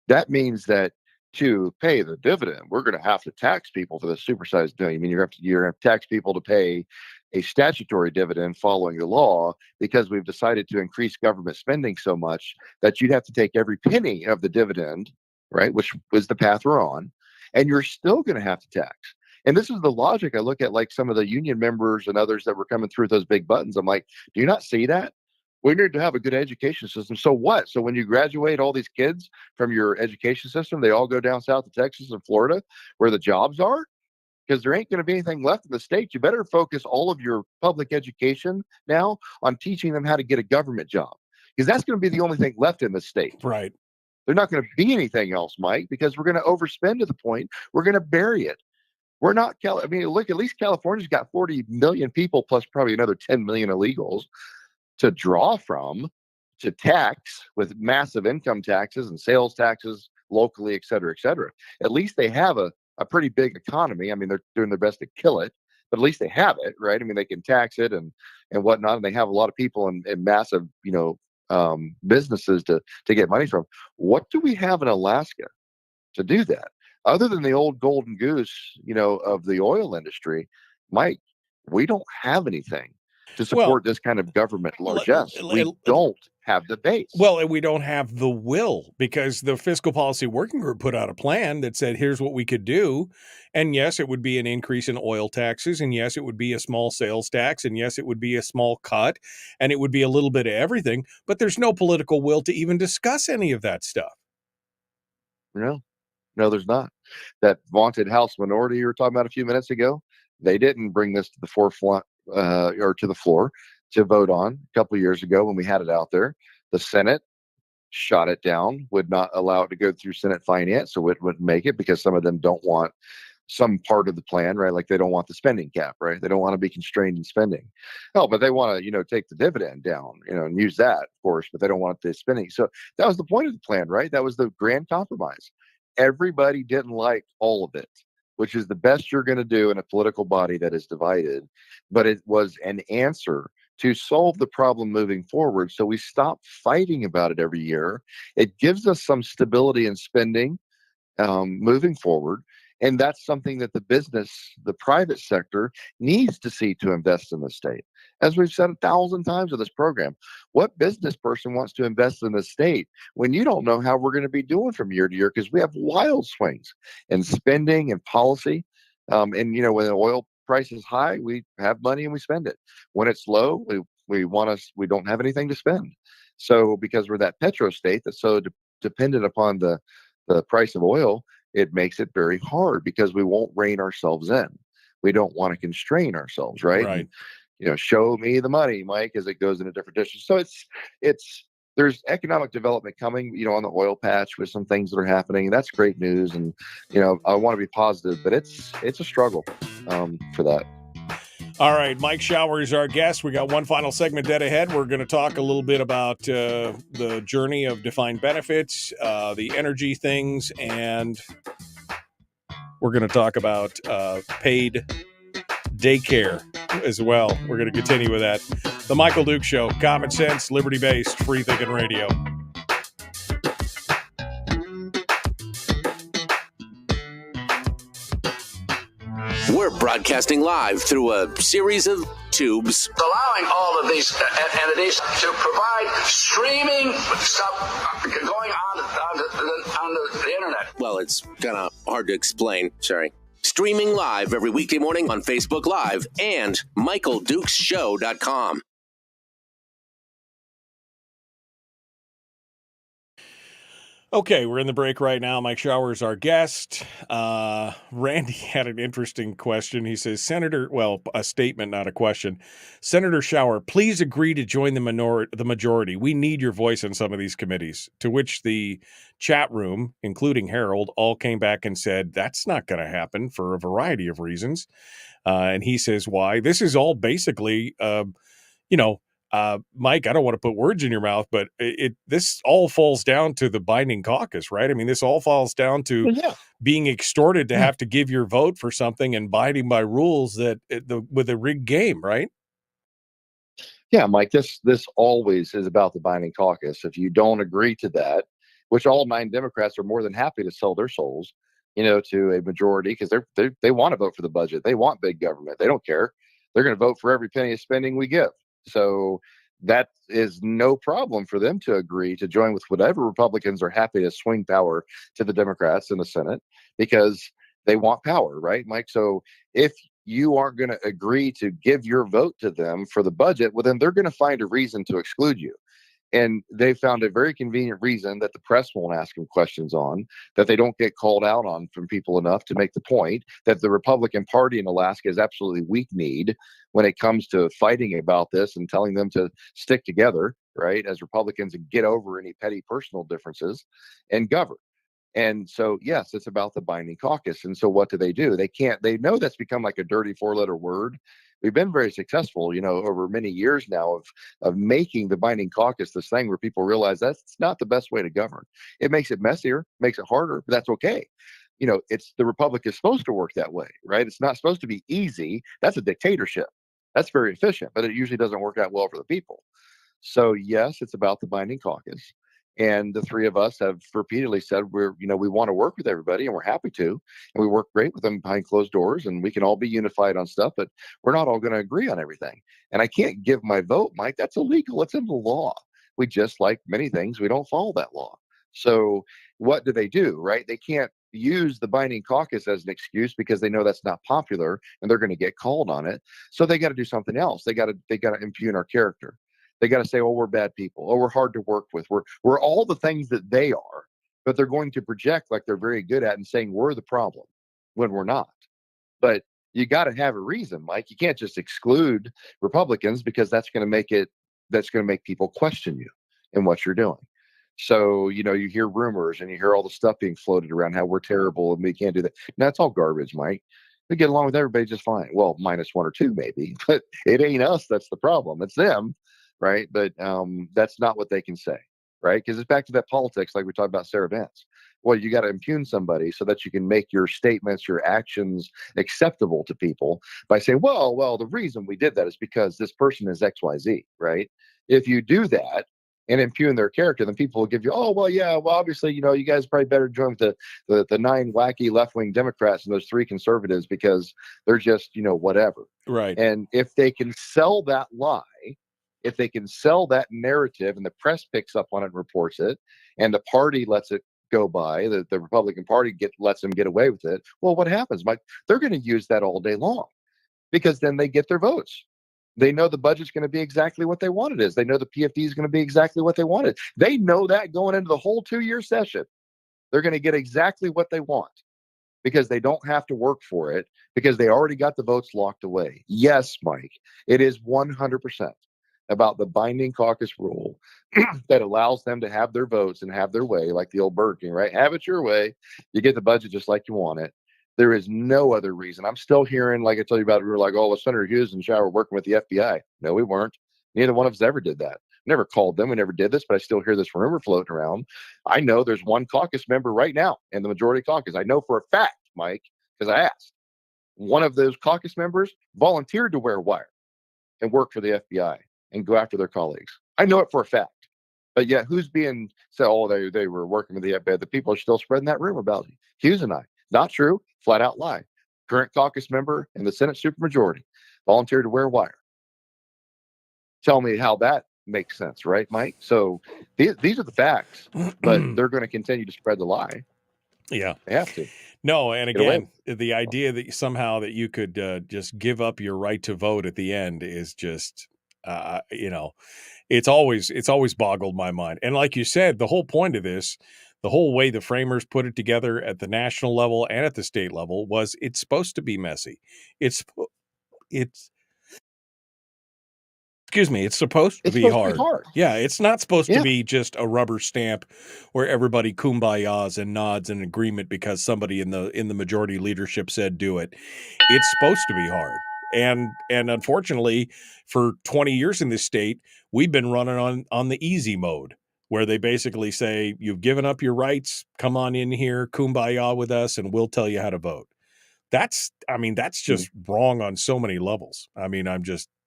[SPEAKER 8] that means that to pay the dividend, we're going to have to tax people for the supersized dividend. I mean, you're going to tax people to pay a statutory dividend following the law, because we've decided to increase government spending so much that you'd have to take every penny of the dividend, right, which was the path we're on, and you're still going to have to tax. And this is the logic I look at, like some of the union members and others that were coming through those big buttons. I'm like, do you not see that? We need to have a good education system. So what? So when you graduate all these kids from your education system, they all go down south to Texas and Florida where the jobs are? Because there ain't going to be anything left in the state. You better focus all of your public education now on teaching them how to get a government job, because that's going to be the only thing left in the state.
[SPEAKER 5] Right.
[SPEAKER 8] There's not going to be anything else, Mike, because we're going to overspend to the point we're going to bury it. We're not, I mean, look, at least California's got 40 million people plus probably another 10 million illegals to draw from, to tax with massive income taxes and sales taxes locally, et cetera, et cetera. At least they have a pretty big economy. I mean, they're doing their best to kill it, but at least they have it, right? I mean, they can tax it and whatnot, and they have a lot of people and massive, businesses to get money from. What do we have in Alaska to do that? Other than the old golden goose, of the oil industry, Mike, we don't have anything to support this kind of government largesse. We don't have the base.
[SPEAKER 5] Well, and we don't have the will, because the Fiscal Policy Working Group put out a plan that said, here's what we could do. And yes, it would be an increase in oil taxes. And yes, it would be a small sales tax. And yes, it would be a small cut. And it would be a little bit of everything. But there's no political will to even discuss any of that stuff.
[SPEAKER 8] No, there's not. That vaunted House minority you were talking about a few minutes ago, they didn't bring this to the forefront or to the floor to vote on a couple of years ago when we had it out there. The Senate shot it down, would not allow it to go through Senate Finance, so it wouldn't make it, because some of them don't want some part of the plan, right? Like they don't want the spending cap, right? They don't want to be constrained in spending. No, but they want to, take the dividend down, and use that, of course, but they don't want the spending. So that was the point of the plan, right? That was the grand compromise. Everybody didn't like all of it, which is the best you're going to do in a political body that is divided. But it was an answer to solve the problem moving forward. So we stop fighting about it every year. It gives us some stability in spending moving forward. And that's something that the private sector needs to see to invest in the state. As we've said 1,000 times in this program, what business person wants to invest in the state when you don't know how we're going to be doing from year to year? Because we have wild swings in spending and policy. And when the oil price is high, we have money and we spend it. When it's low, we don't have anything to spend. So because we're that petro state that's so dependent upon the price of oil, it makes it very hard because we won't rein ourselves in. We don't want to constrain ourselves, right?
[SPEAKER 5] Right.
[SPEAKER 8] And, show me the money, Mike, as it goes into different districts. So it's there's economic development coming, on the oil patch with some things that are happening. That's great news, and I want to be positive, but it's a struggle for that.
[SPEAKER 5] All right, Mike Shower is our guest. We got one final segment dead ahead. We're going to talk a little bit about the journey of defined benefits, the energy things, and we're going to talk about paid daycare as well. We're going to continue with that. The Michael Duke Show, common sense, liberty-based, free-thinking radio.
[SPEAKER 1] We're broadcasting live through a series of tubes,
[SPEAKER 9] allowing all of these entities to provide streaming stuff going on the internet.
[SPEAKER 1] Well, it's kind of hard to explain. Sorry. Streaming live every weekday morning on Facebook Live and MichaelDukesShow.com.
[SPEAKER 5] Okay, we're in the break right now. Mike Shower is our guest. Randy had an interesting question. He says, a statement, not a question. Senator Shower, please agree to join the majority. We need your voice on some of these committees. To which the chat room, including Harold, all came back and said, that's not going to happen for a variety of reasons. And he says, why? This is all basically, Mike, I don't want to put words in your mouth, but this all falls down to the binding caucus, right? I mean, this all falls down to being extorted to have to give your vote for something and abiding by rules with a rigged game, right?
[SPEAKER 8] Yeah, Mike, this always is about the binding caucus. If you don't agree to that, which all 9 Democrats are more than happy to sell their souls, to a majority, because they want to vote for the budget. They want big government. They don't care. They're going to vote for every penny of spending we give. So that is no problem for them to agree to join with whatever Republicans are happy to swing power to the Democrats in the Senate because they want power, right, Mike? So if you aren't going to agree to give your vote to them for the budget, well, then they're going to find a reason to exclude you. And they found a very convenient reason that the press won't ask them questions on, that they don't get called out on from people enough to make the point that the Republican Party in Alaska is absolutely weak-kneed when it comes to fighting about this and telling them to stick together, right, as Republicans and get over any petty personal differences and govern. And so, yes, it's about the binding caucus. And so what do? They know that's become like a dirty 4-letter word. We've been very successful, over many years now of making the binding caucus this thing where people realize that's not the best way to govern. It makes it messier, makes it harder, but that's okay. It's the Republic is supposed to work that way, right? It's not supposed to be easy. That's a dictatorship. That's very efficient, but it usually doesn't work out well for the people. So yes, it's about the binding caucus. And the 3 of us have repeatedly said we want to work with everybody and we're happy to. And we work great with them behind closed doors and we can all be unified on stuff, but we're not all going to agree on everything. And I can't give my vote, Mike. That's illegal. It's in the law. We just, like many things, we don't follow that law. So what do, right? They can't use the binding caucus as an excuse because they know that's not popular and they're going to get called on it. So they got to do something else. They got to impugn our character. They got to say, oh, we're bad people. Oh, we're hard to work with. We're all the things that they are, but they're going to project like they're very good at and saying we're the problem when we're not. But you got to have a reason, Mike. You can't just exclude Republicans because that's going to make people question you and what you're doing. So, you hear rumors and you hear all the stuff being floated around how we're terrible and we can't do that. And that's all garbage, Mike. We get along with everybody just fine. Well, minus 1 or 2 maybe, but it ain't us. That's the problem. It's them. Right. But that's not what they can say. Right. Because it's back to that politics like we talked about Sarah Vance. Well, you got to impugn somebody so that you can make your statements, your actions acceptable to people by saying, well, the reason we did that is because this person is XYZ. Right. If you do that and impugn their character, then people will give you, obviously, you guys probably better join with the 9 wacky left-wing Democrats and those 3 conservatives because they're just, whatever.
[SPEAKER 5] Right.
[SPEAKER 8] And if they can sell that lie, if they can sell that narrative and the press picks up on it and reports it and the party lets it go by, the Republican Party lets them get away with it, well, what happens, Mike? They're going to use that all day long because then they get their votes. They know the budget's going to be exactly what they want it is. They know the PFD is going to be exactly what they wanted. They know that going into the whole 2-year session. They're going to get exactly what they want because they don't have to work for it because they already got the votes locked away. Yes, Mike, it is 100% about the binding caucus rule that allows them to have their votes and have their way, like the old Burger King, right? Have it your way. You get the budget just like you want it. There is no other reason. I'm still hearing, like I told you about, we were like, oh, Senator Hughes and Shower working with the FBI. No, we weren't. Neither one of us ever did that. Never called them. We never did this, but I still hear this rumor floating around. I know there's one caucus member right now in the majority caucus. I know for a fact, Mike, because I asked. One of those caucus members volunteered to wear wire and work for the FBI and go after their colleagues. I know it for a fact. But yet, who's being said, oh, they were working with the FBI? The people are still spreading that rumor about Hughes and I. Not true. Flat out lie. Current caucus member in the Senate supermajority volunteered to wear wire. Tell me how that makes sense, right, Mike? So these are the facts, but they're going to continue to spread the lie.
[SPEAKER 5] Yeah,
[SPEAKER 8] they have to.
[SPEAKER 5] No, and again, the idea that somehow that you could just give up your right to vote at the end is just, it's always boggled my mind. And like you said, the whole point of this, the whole way the framers put it together at the national level and at the state level was it's supposed to be messy. It's supposed to be hard. Yeah, it's not supposed to be just a rubber stamp where everybody kumbayas and nods in agreement because somebody in the majority leadership said do it. It's supposed to be hard. And unfortunately, for 20 years in this state, we've been running on the easy mode where they basically say, you've given up your rights, come on in here, kumbaya with us, and we'll tell you how to vote. That's just wrong on so many levels. I mean,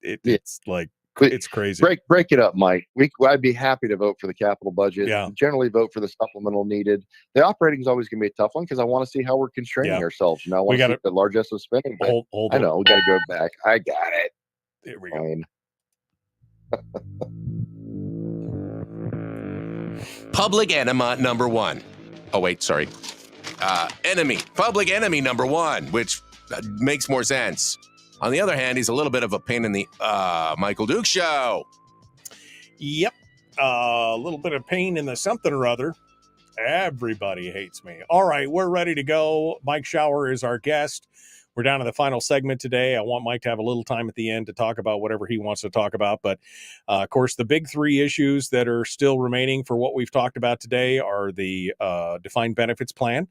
[SPEAKER 5] it's like, it's crazy.
[SPEAKER 8] Break it up, Mike. I'd be happy to vote for the capital budget.
[SPEAKER 5] Yeah.
[SPEAKER 8] Generally vote for the supplemental needed. The operating is always going to be a tough one because I want to see how we're constraining ourselves. I want to see the largest of spending.
[SPEAKER 5] Hold
[SPEAKER 8] I know. We got to go back. I got it.
[SPEAKER 5] There we go.
[SPEAKER 1] Public enema number one. Oh, wait, sorry. Public enemy number one, which makes more sense. On the other hand, he's a little bit of a pain in the Michael Duke show.
[SPEAKER 5] Yep. A little bit of pain in the something or other. Everybody hates me. All right, we're ready to go. Mike Shower is our guest. We're down to the final segment today. I want Mike to have a little time at the end to talk about whatever he wants to talk about. But, of course, the big three issues that are still remaining for what we've talked about today are the defined benefits plan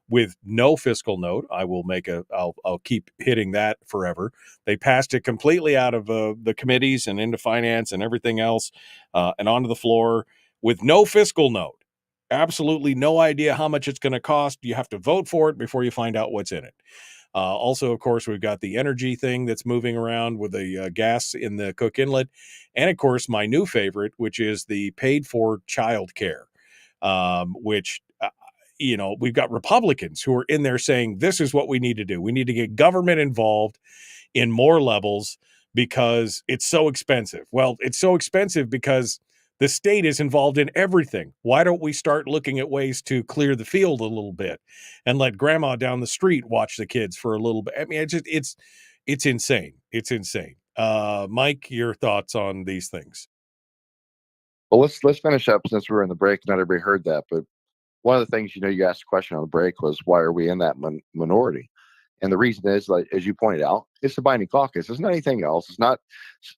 [SPEAKER 5] with no fiscal note. I'll keep hitting that forever. They passed it completely out of the committees and into finance and everything else and onto the floor with no fiscal note. Absolutely no idea how much it's going to cost. You have to vote for it before you find out what's in it. Also, of course, we've got the energy thing that's moving around with the gas in the Cook Inlet. And, of course, my new favorite, which is the paid for child care, which we've got Republicans who are in there saying this is what we need to do. We need to get government involved in more levels because it's so expensive. Well, it's so expensive because the state is involved in everything. Why don't we start looking at ways to clear the field a little bit and let grandma down the street watch the kids for a little bit? I mean, it's insane. It's insane. Mike, your thoughts on these things?
[SPEAKER 8] Well, let's finish up since we're in the break. Not everybody heard that, but one of the things, you asked a question on the break was, why are we in that minority? And the reason is, like, as you pointed out, it's the binding caucus. It's not anything else. It's not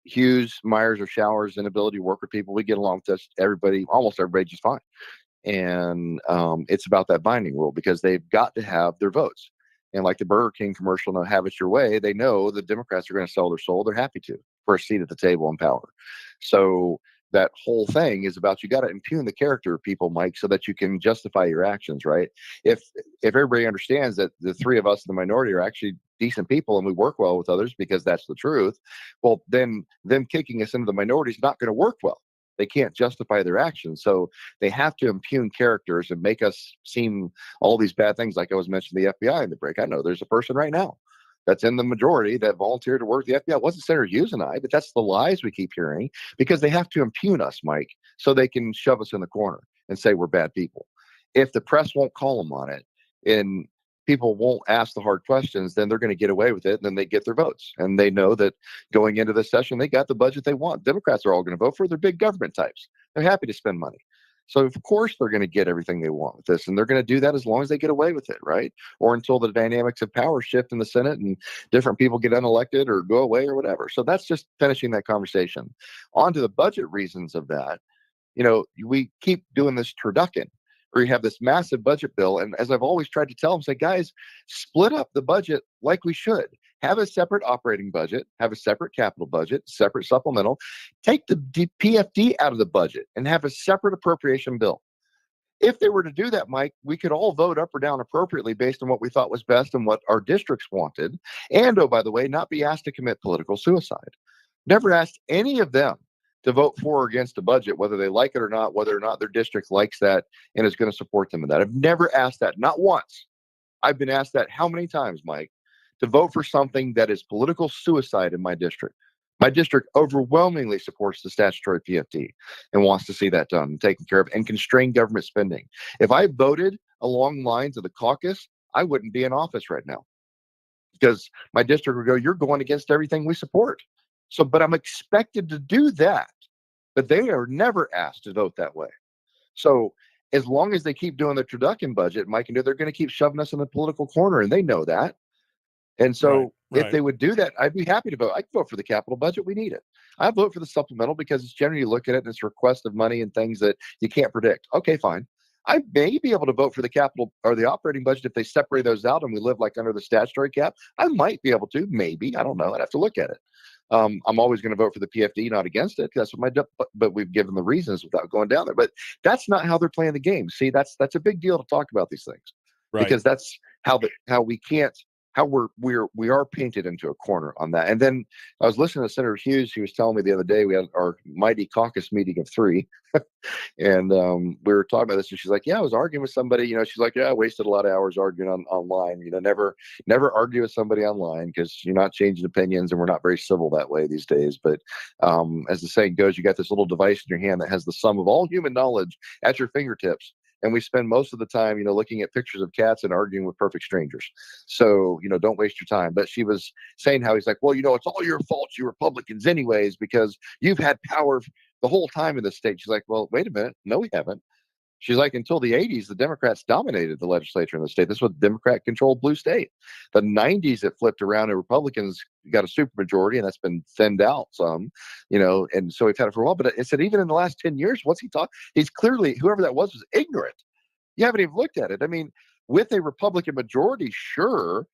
[SPEAKER 8] Hughes, Myers, or Shower's inability to work with people. We get along with everybody, almost everybody, just fine. And it's about that binding rule because they've got to have their votes. And like the Burger King commercial, no, have it your way. They know the Democrats are going to sell their soul. They're happy to for a seat at the table in power. So that whole thing is about, you got to impugn the character of people, Mike, so that you can justify your actions, right? If everybody understands that the three of us in the minority are actually decent people and we work well with others because that's the truth, well, then them kicking us into the minority is not going to work well. They can't justify their actions. So they have to impugn characters and make us seem all these bad things, like I was mentioning the FBI in the break. I know there's a person right now that's in the majority that volunteered to work the FBI. It wasn't Senator Hughes and I, but that's the lies we keep hearing because they have to impugn us, Mike, so they can shove us in the corner and say we're bad people. If the press won't call them on it and people won't ask the hard questions, then they're going to get away with it, and then they get their votes. And they know that going into this session, they got the budget they want. Democrats are all going to vote for. They're big government types. They're happy to spend money. So of course they're going to get everything they want with this, and they're going to do that as long as they get away with it, right? Or until the dynamics of power shift in the Senate and different people get unelected or go away or whatever. So that's just finishing that conversation. On to the budget reasons of that. We keep doing this turducken, where you have this massive budget bill. And as I've always tried to tell them, say, guys, split up the budget like we should. Have a separate operating budget, have a separate capital budget, separate supplemental. Take the PFD out of the budget and have a separate appropriation bill. If they were to do that, Mike, we could all vote up or down appropriately based on what we thought was best and what our districts wanted. And, oh, by the way, not be asked to commit political suicide. Never asked any of them to vote for or against a budget, whether they like it or not, whether or not their district likes that and is going to support them in that. I've never asked that, not once. I've been asked that how many times, Mike, to vote for something that is political suicide in my district. My district overwhelmingly supports the statutory PFD and wants to see that done and taken care of and constrain government spending. If I voted along lines of the caucus, I wouldn't be in office right now because my district would go, you're going against everything we support. So, but I'm expected to do that, but they are never asked to vote that way. So as long as they keep doing the turducken budget, Mike, and they're going to keep shoving us in the political corner, and they know that. And so if they would do that, I'd be happy to vote. I'd vote for the capital budget. We need it. I vote for the supplemental because it's generally, you look at it and it's a request of money and things that you can't predict. Okay, fine. I may be able to vote for the capital or the operating budget if they separate those out and we live like under the statutory cap. I might be able to, maybe. I don't know. I'd have to look at it. I'm always going to vote for the PFD, not against it. That's what but we've given the reasons without going down there. But that's not how they're playing the game. See, that's a big deal to talk about these things, because that's how we are painted into a corner on that. And then I was listening to Senator Hughes. He was telling me the other day we had our mighty caucus meeting of 3, and we were talking about this. And she's like, "Yeah, I was arguing with somebody. She's like, yeah, I wasted a lot of hours arguing online. Never argue with somebody online because you're not changing opinions, and we're not very civil that way these days. But as the saying goes, you got this little device in your hand that has the sum of all human knowledge at your fingertips." And we spend most of the time, looking at pictures of cats and arguing with perfect strangers. So, don't waste your time. But she was saying how he's like, well, it's all your fault, you Republicans anyways, because you've had power the whole time in the state. She's like, well, wait a minute. No, we haven't. She's like, until the 80s, the Democrats dominated the legislature in the state. This was a Democrat-controlled blue state. The 90s, it flipped around and Republicans got a supermajority, and that's been thinned out some, and so we've had it for a while. But it said even in the last 10 years, what's he talking? He's clearly, whoever that was ignorant. You haven't even looked at it. I mean, with a Republican majority, sure,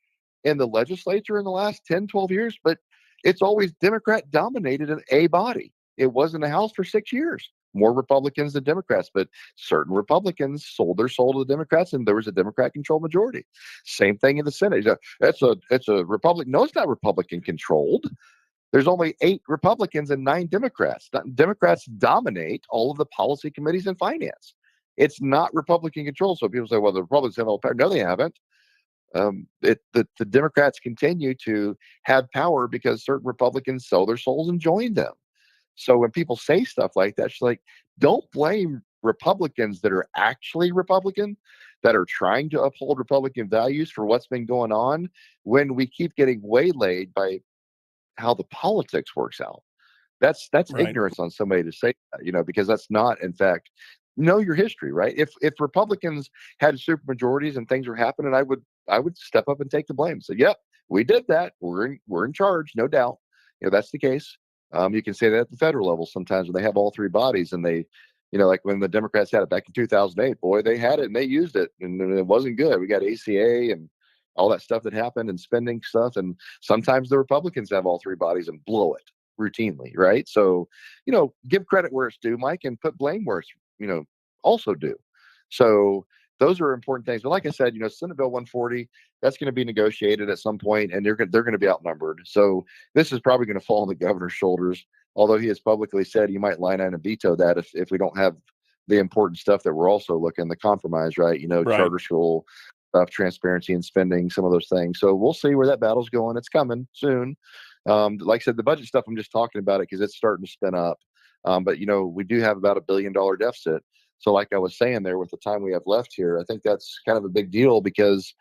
[SPEAKER 8] in the legislature in the last 10, 12 years, but it's always Democrat-dominated in a body. It was in the House for 6 years. More Republicans than Democrats, but certain Republicans sold their soul to the Democrats, and there was a Democrat-controlled majority. Same thing in the Senate. It's a Republican. No, it's not Republican-controlled. There's only 8 Republicans and 9 Democrats. Democrats dominate all of the policy committees and finance. It's not Republican-controlled. So people say, well, the Republicans have all power. No, they haven't. The Democrats continue to have power because certain Republicans sell their souls and join them. So when people say stuff like that, she's like, don't blame Republicans that are actually Republican, that are trying to uphold Republican values for what's been going on, when we keep getting waylaid by how the politics works out. That's ignorance on somebody to say that, because that's not, in fact, know your history, right? If Republicans had supermajorities and things were happening, I would step up and take the blame. So, yep, we did that. We're in charge, no doubt. That's the case. You can say that at the federal level sometimes when they have all 3 bodies, and they, like when the Democrats had it back in 2008, boy, they had it and they used it, and it wasn't good. We got ACA and all that stuff that happened and spending stuff. And sometimes the Republicans have all 3 bodies and blow it routinely, right? So, give credit where it's due, Mike, and put blame where it's, also due. So those are important things. But like I said, Senate Bill 140, that's going to be negotiated at some point, and they're going to be outnumbered. So this is probably going to fall on the governor's shoulders, although he has publicly said he might line out and veto that if we don't have the important stuff that we're also looking, the compromise, right? Charter school stuff, transparency and spending, some of those things. So we'll see where that battle's going. It's coming soon. Like I said, the budget stuff, I'm just talking about it because it's starting to spin up. But, we do have about $1 billion deficit. So like I was saying there, with the time we have left here, I think that's kind of a big deal, because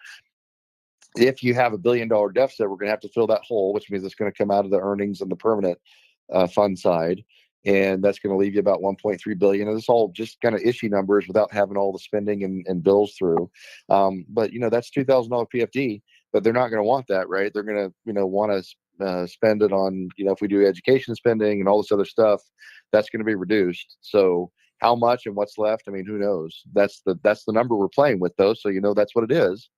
[SPEAKER 8] if you have $1 billion deficit, we're going to have to fill that hole, which means it's going to come out of the earnings and the permanent fund side. and that's going to leave you about 1.3 billion. And it's all just kind of issue numbers without having all the spending and bills through. But that's $2,000 PFD, but they're not going to want that, right? They're going to want to spend it on, if we do education spending and all this other stuff, that's going to be reduced. So how much and what's left? I mean, who knows? That's the number we're playing with, though. So that's what it is.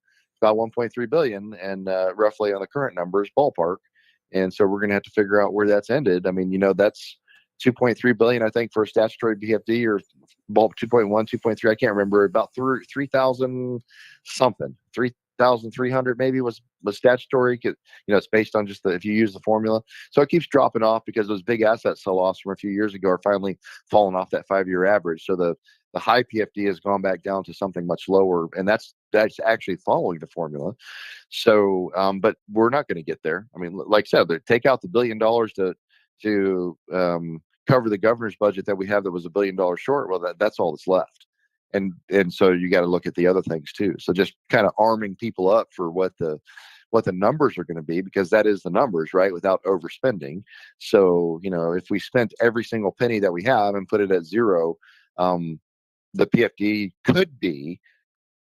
[SPEAKER 8] About 1.3 billion, and roughly on the current numbers, ballpark. And so we're going to have to figure out where that's ended. I mean, that's 2.3 billion, I think, for a statutory BFD, or 2.1, 2.3. I can't remember. About 3,000 something, 3,300 maybe was statutory. It's based on just if you use the formula. So it keeps dropping off because those big asset sell-offs from a few years ago are finally falling off that 5-year average. So the high PFD has gone back down to something much lower, and that's actually following the formula. So, but we're not going to get there. I mean, like I said, take out the $1 billion to cover the governor's budget that we have that was $1 billion short. Well, that's all that's left. And so you got to look at the other things too. So just kind of arming people up for what the numbers are going to be, because that is the numbers, right? Without overspending. So, if we spent every single penny that we have and put it at zero, the PFD could be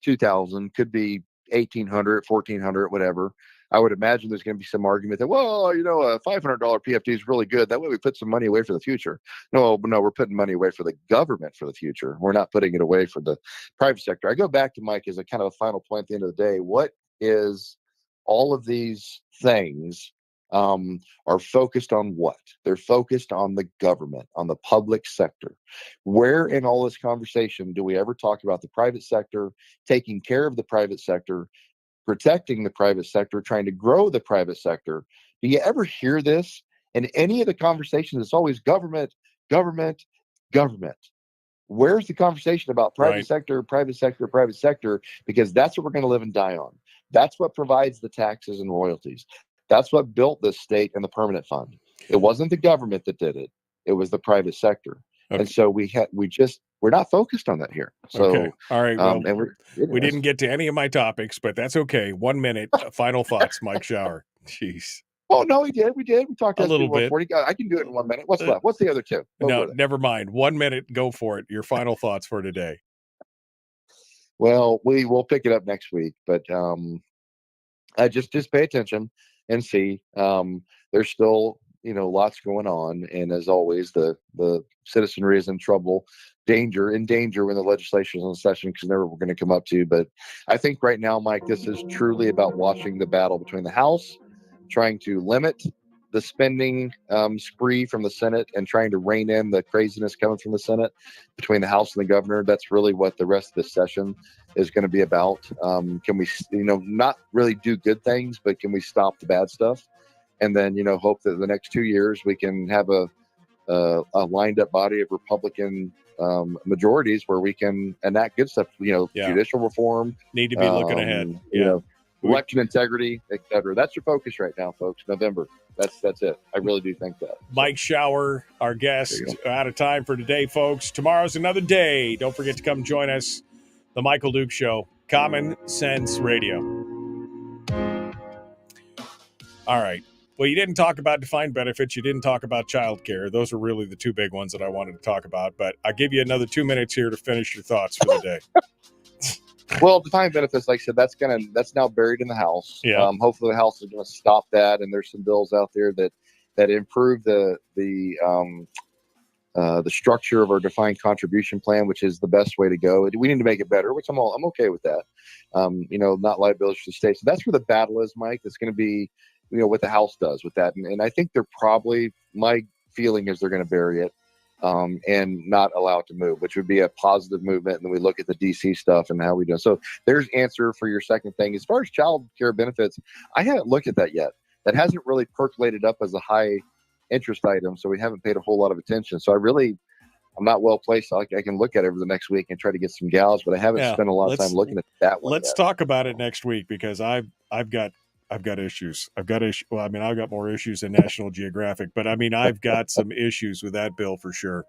[SPEAKER 8] 2,000, could be 1,800, 1,400, whatever. I would imagine there's going to be some argument that, well, a $500 PFD is really good. That way we put some money away for the future. No, we're putting money away for the government for the future. We're not putting it away for the private sector. I go back to Mike as a kind of a final point at the end of the day. What is all of these things are focused on what? They're focused on the government, on the public sector. Where in all this conversation do we ever talk about the private sector, taking care of the private sector, protecting the private sector, trying to grow the private sector? Do you ever hear this in any of the conversations? It's always government, government, government. Where's the conversation about private sector, private sector, private sector? Because that's what we're going to live and die on. That's what provides the taxes and royalties. That's what built this state and the permanent fund. It wasn't the government that did it. It was the private sector. Okay. And so we're not focused on that here. So,
[SPEAKER 5] okay. All right. Well, we didn't get to any of my topics, but that's okay. 1 minute. Final thoughts, Mike Shower. Jeez.
[SPEAKER 8] Oh, no, we did. We talked
[SPEAKER 5] a little bit.
[SPEAKER 8] I can do it in 1 minute. What's left? What's the other two?
[SPEAKER 5] No, never mind. 1 minute. Go for it. Your final thoughts for today.
[SPEAKER 8] Well, we will pick it up next week, but just pay attention and see. There's still lots going on, and as always, the citizenry is in danger when the legislation is in session, because never we're going to come up to. But I think right now, Mike, this is truly about watching the battle between the House, trying to limit the spending spree from the Senate, and trying to rein in the craziness coming from the Senate, between the House and the governor. That's really what the rest of this session is going to be about. Can we, not really do good things, but can we stop the bad stuff? And then, hope that the next 2 years we can have a lined up body of Republican majorities where we can enact good stuff. Judicial reform.
[SPEAKER 5] Need to be looking ahead.
[SPEAKER 8] Election integrity, etc. That's your focus right now, folks. November. That's it. I really do think that.
[SPEAKER 5] Mike Shower, our guest, out of time for today, folks. Tomorrow's another day. Don't forget to come join us. The Michael Duke Show, Common Sense Radio. All right. Well, you didn't talk about defined benefits. You didn't talk about childcare. Those are really the two big ones that I wanted to talk about. But I'll give you another 2 minutes here to finish your thoughts for the day.
[SPEAKER 8] Well, defined benefits, like I said, that's now buried in the House.
[SPEAKER 5] Yeah.
[SPEAKER 8] Hopefully the House is going to stop that. And there's some bills out there that improve the structure of our defined contribution plan, which is the best way to go. We need to make it better, which I'm okay with that. Not liability for the state. So that's where the battle is, Mike. It's going to be, what the House does with that. And I think my feeling is they're going to bury it and not allow it to move, which would be a positive movement. And then we look at the DC stuff and how we do. So there's answer for your second thing. As far as child care benefits, I haven't looked at that yet. That hasn't really percolated up as a high interest item, so we haven't paid a whole lot of attention. So I'm not well placed. I can look at it over the next week and try to get some gals, but I haven't spent a lot of time looking at that one.
[SPEAKER 5] Let's talk about it next week, because I've got issues. I've got more issues than National Geographic, but I've got some issues with that bill for sure.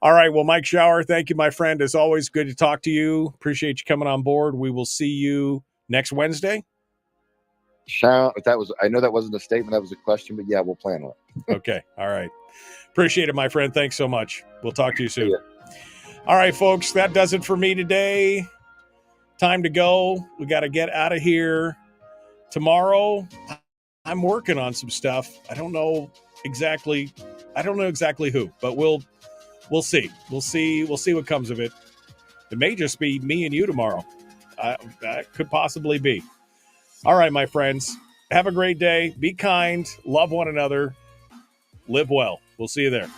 [SPEAKER 5] All right. Well, Mike Shower, thank you, my friend. As always, good to talk to you. Appreciate you coming on board. We will see you next Wednesday.
[SPEAKER 8] I know that wasn't a statement, that was a question, but yeah, we'll plan on it.
[SPEAKER 5] Okay. All right. Appreciate it, my friend. Thanks so much. We'll talk to you soon.
[SPEAKER 8] Yeah.
[SPEAKER 5] All right, folks, that does it for me today. Time to go. We got to get out of here. Tomorrow, I'm working on some stuff. I don't know exactly who, but we'll see. We'll see what comes of it. It may just be me and you tomorrow. That could possibly be. All right, my friends. Have a great day. Be kind. Love one another. Live well. We'll see you there.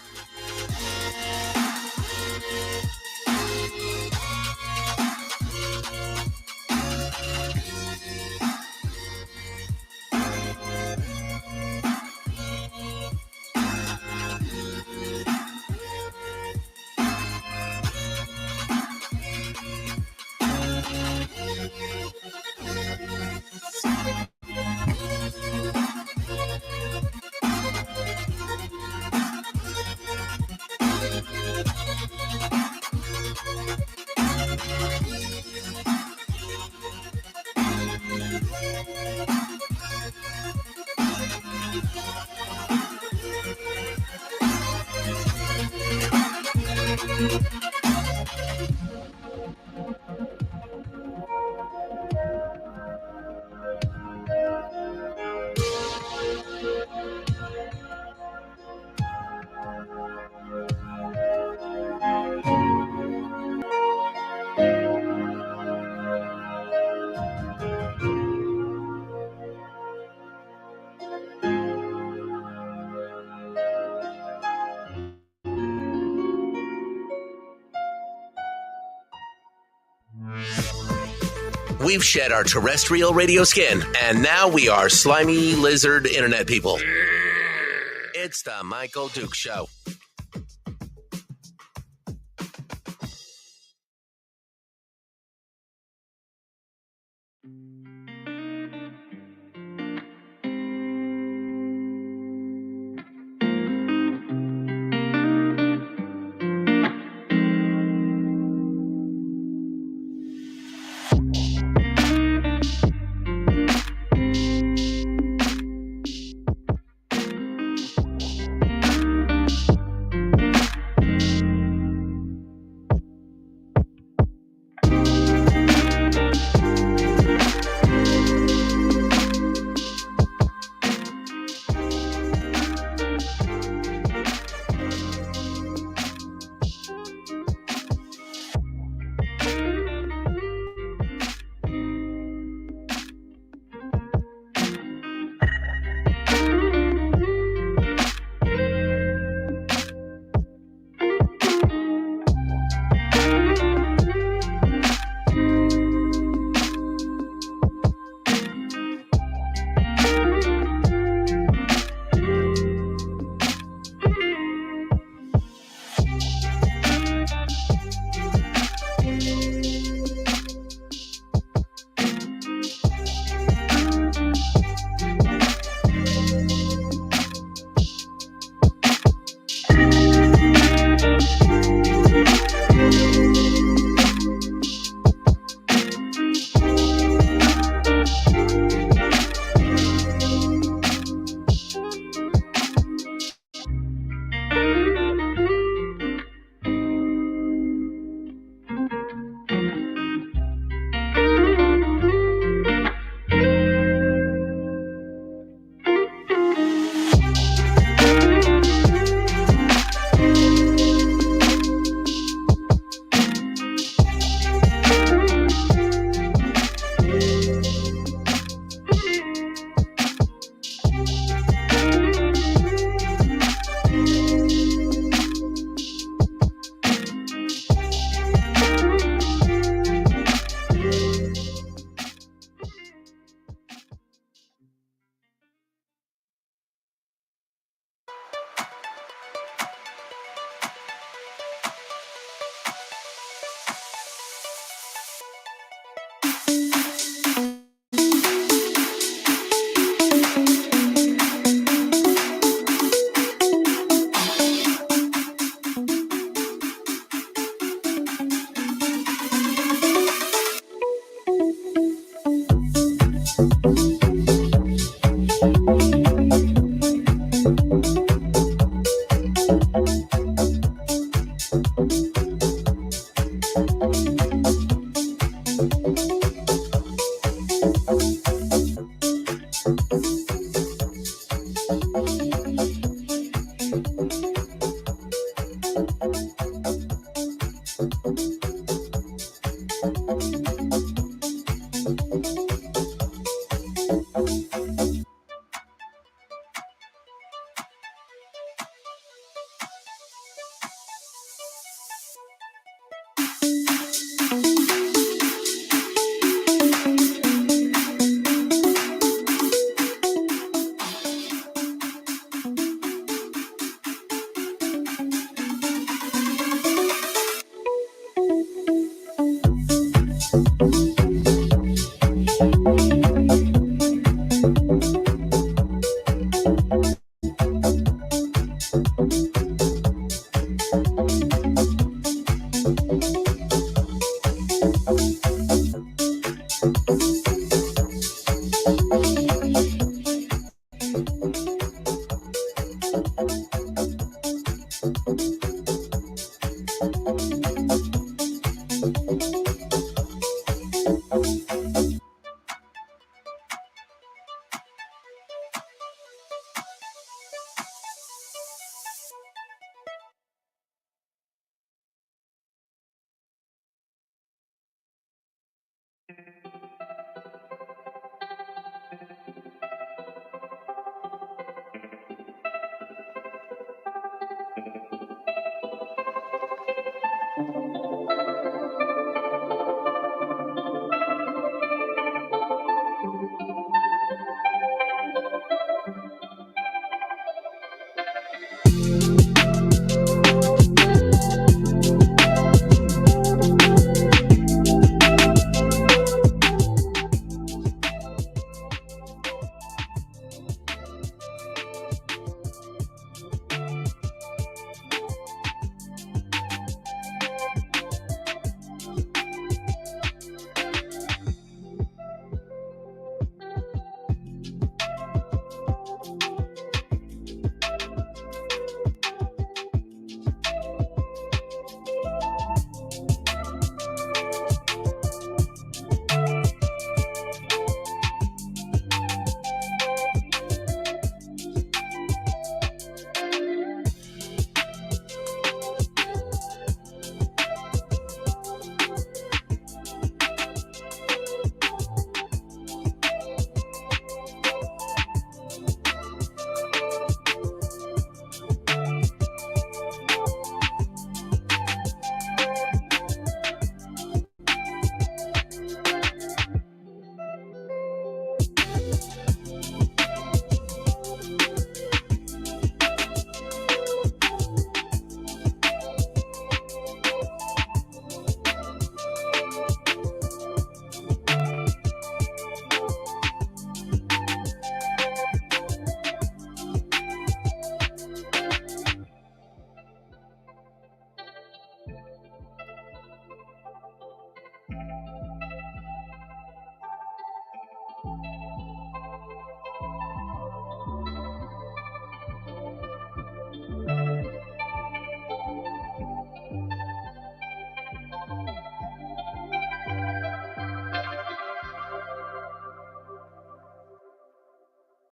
[SPEAKER 1] We've shed our terrestrial radio skin, and now we are slimy lizard internet people. It's the Michael Duke Show.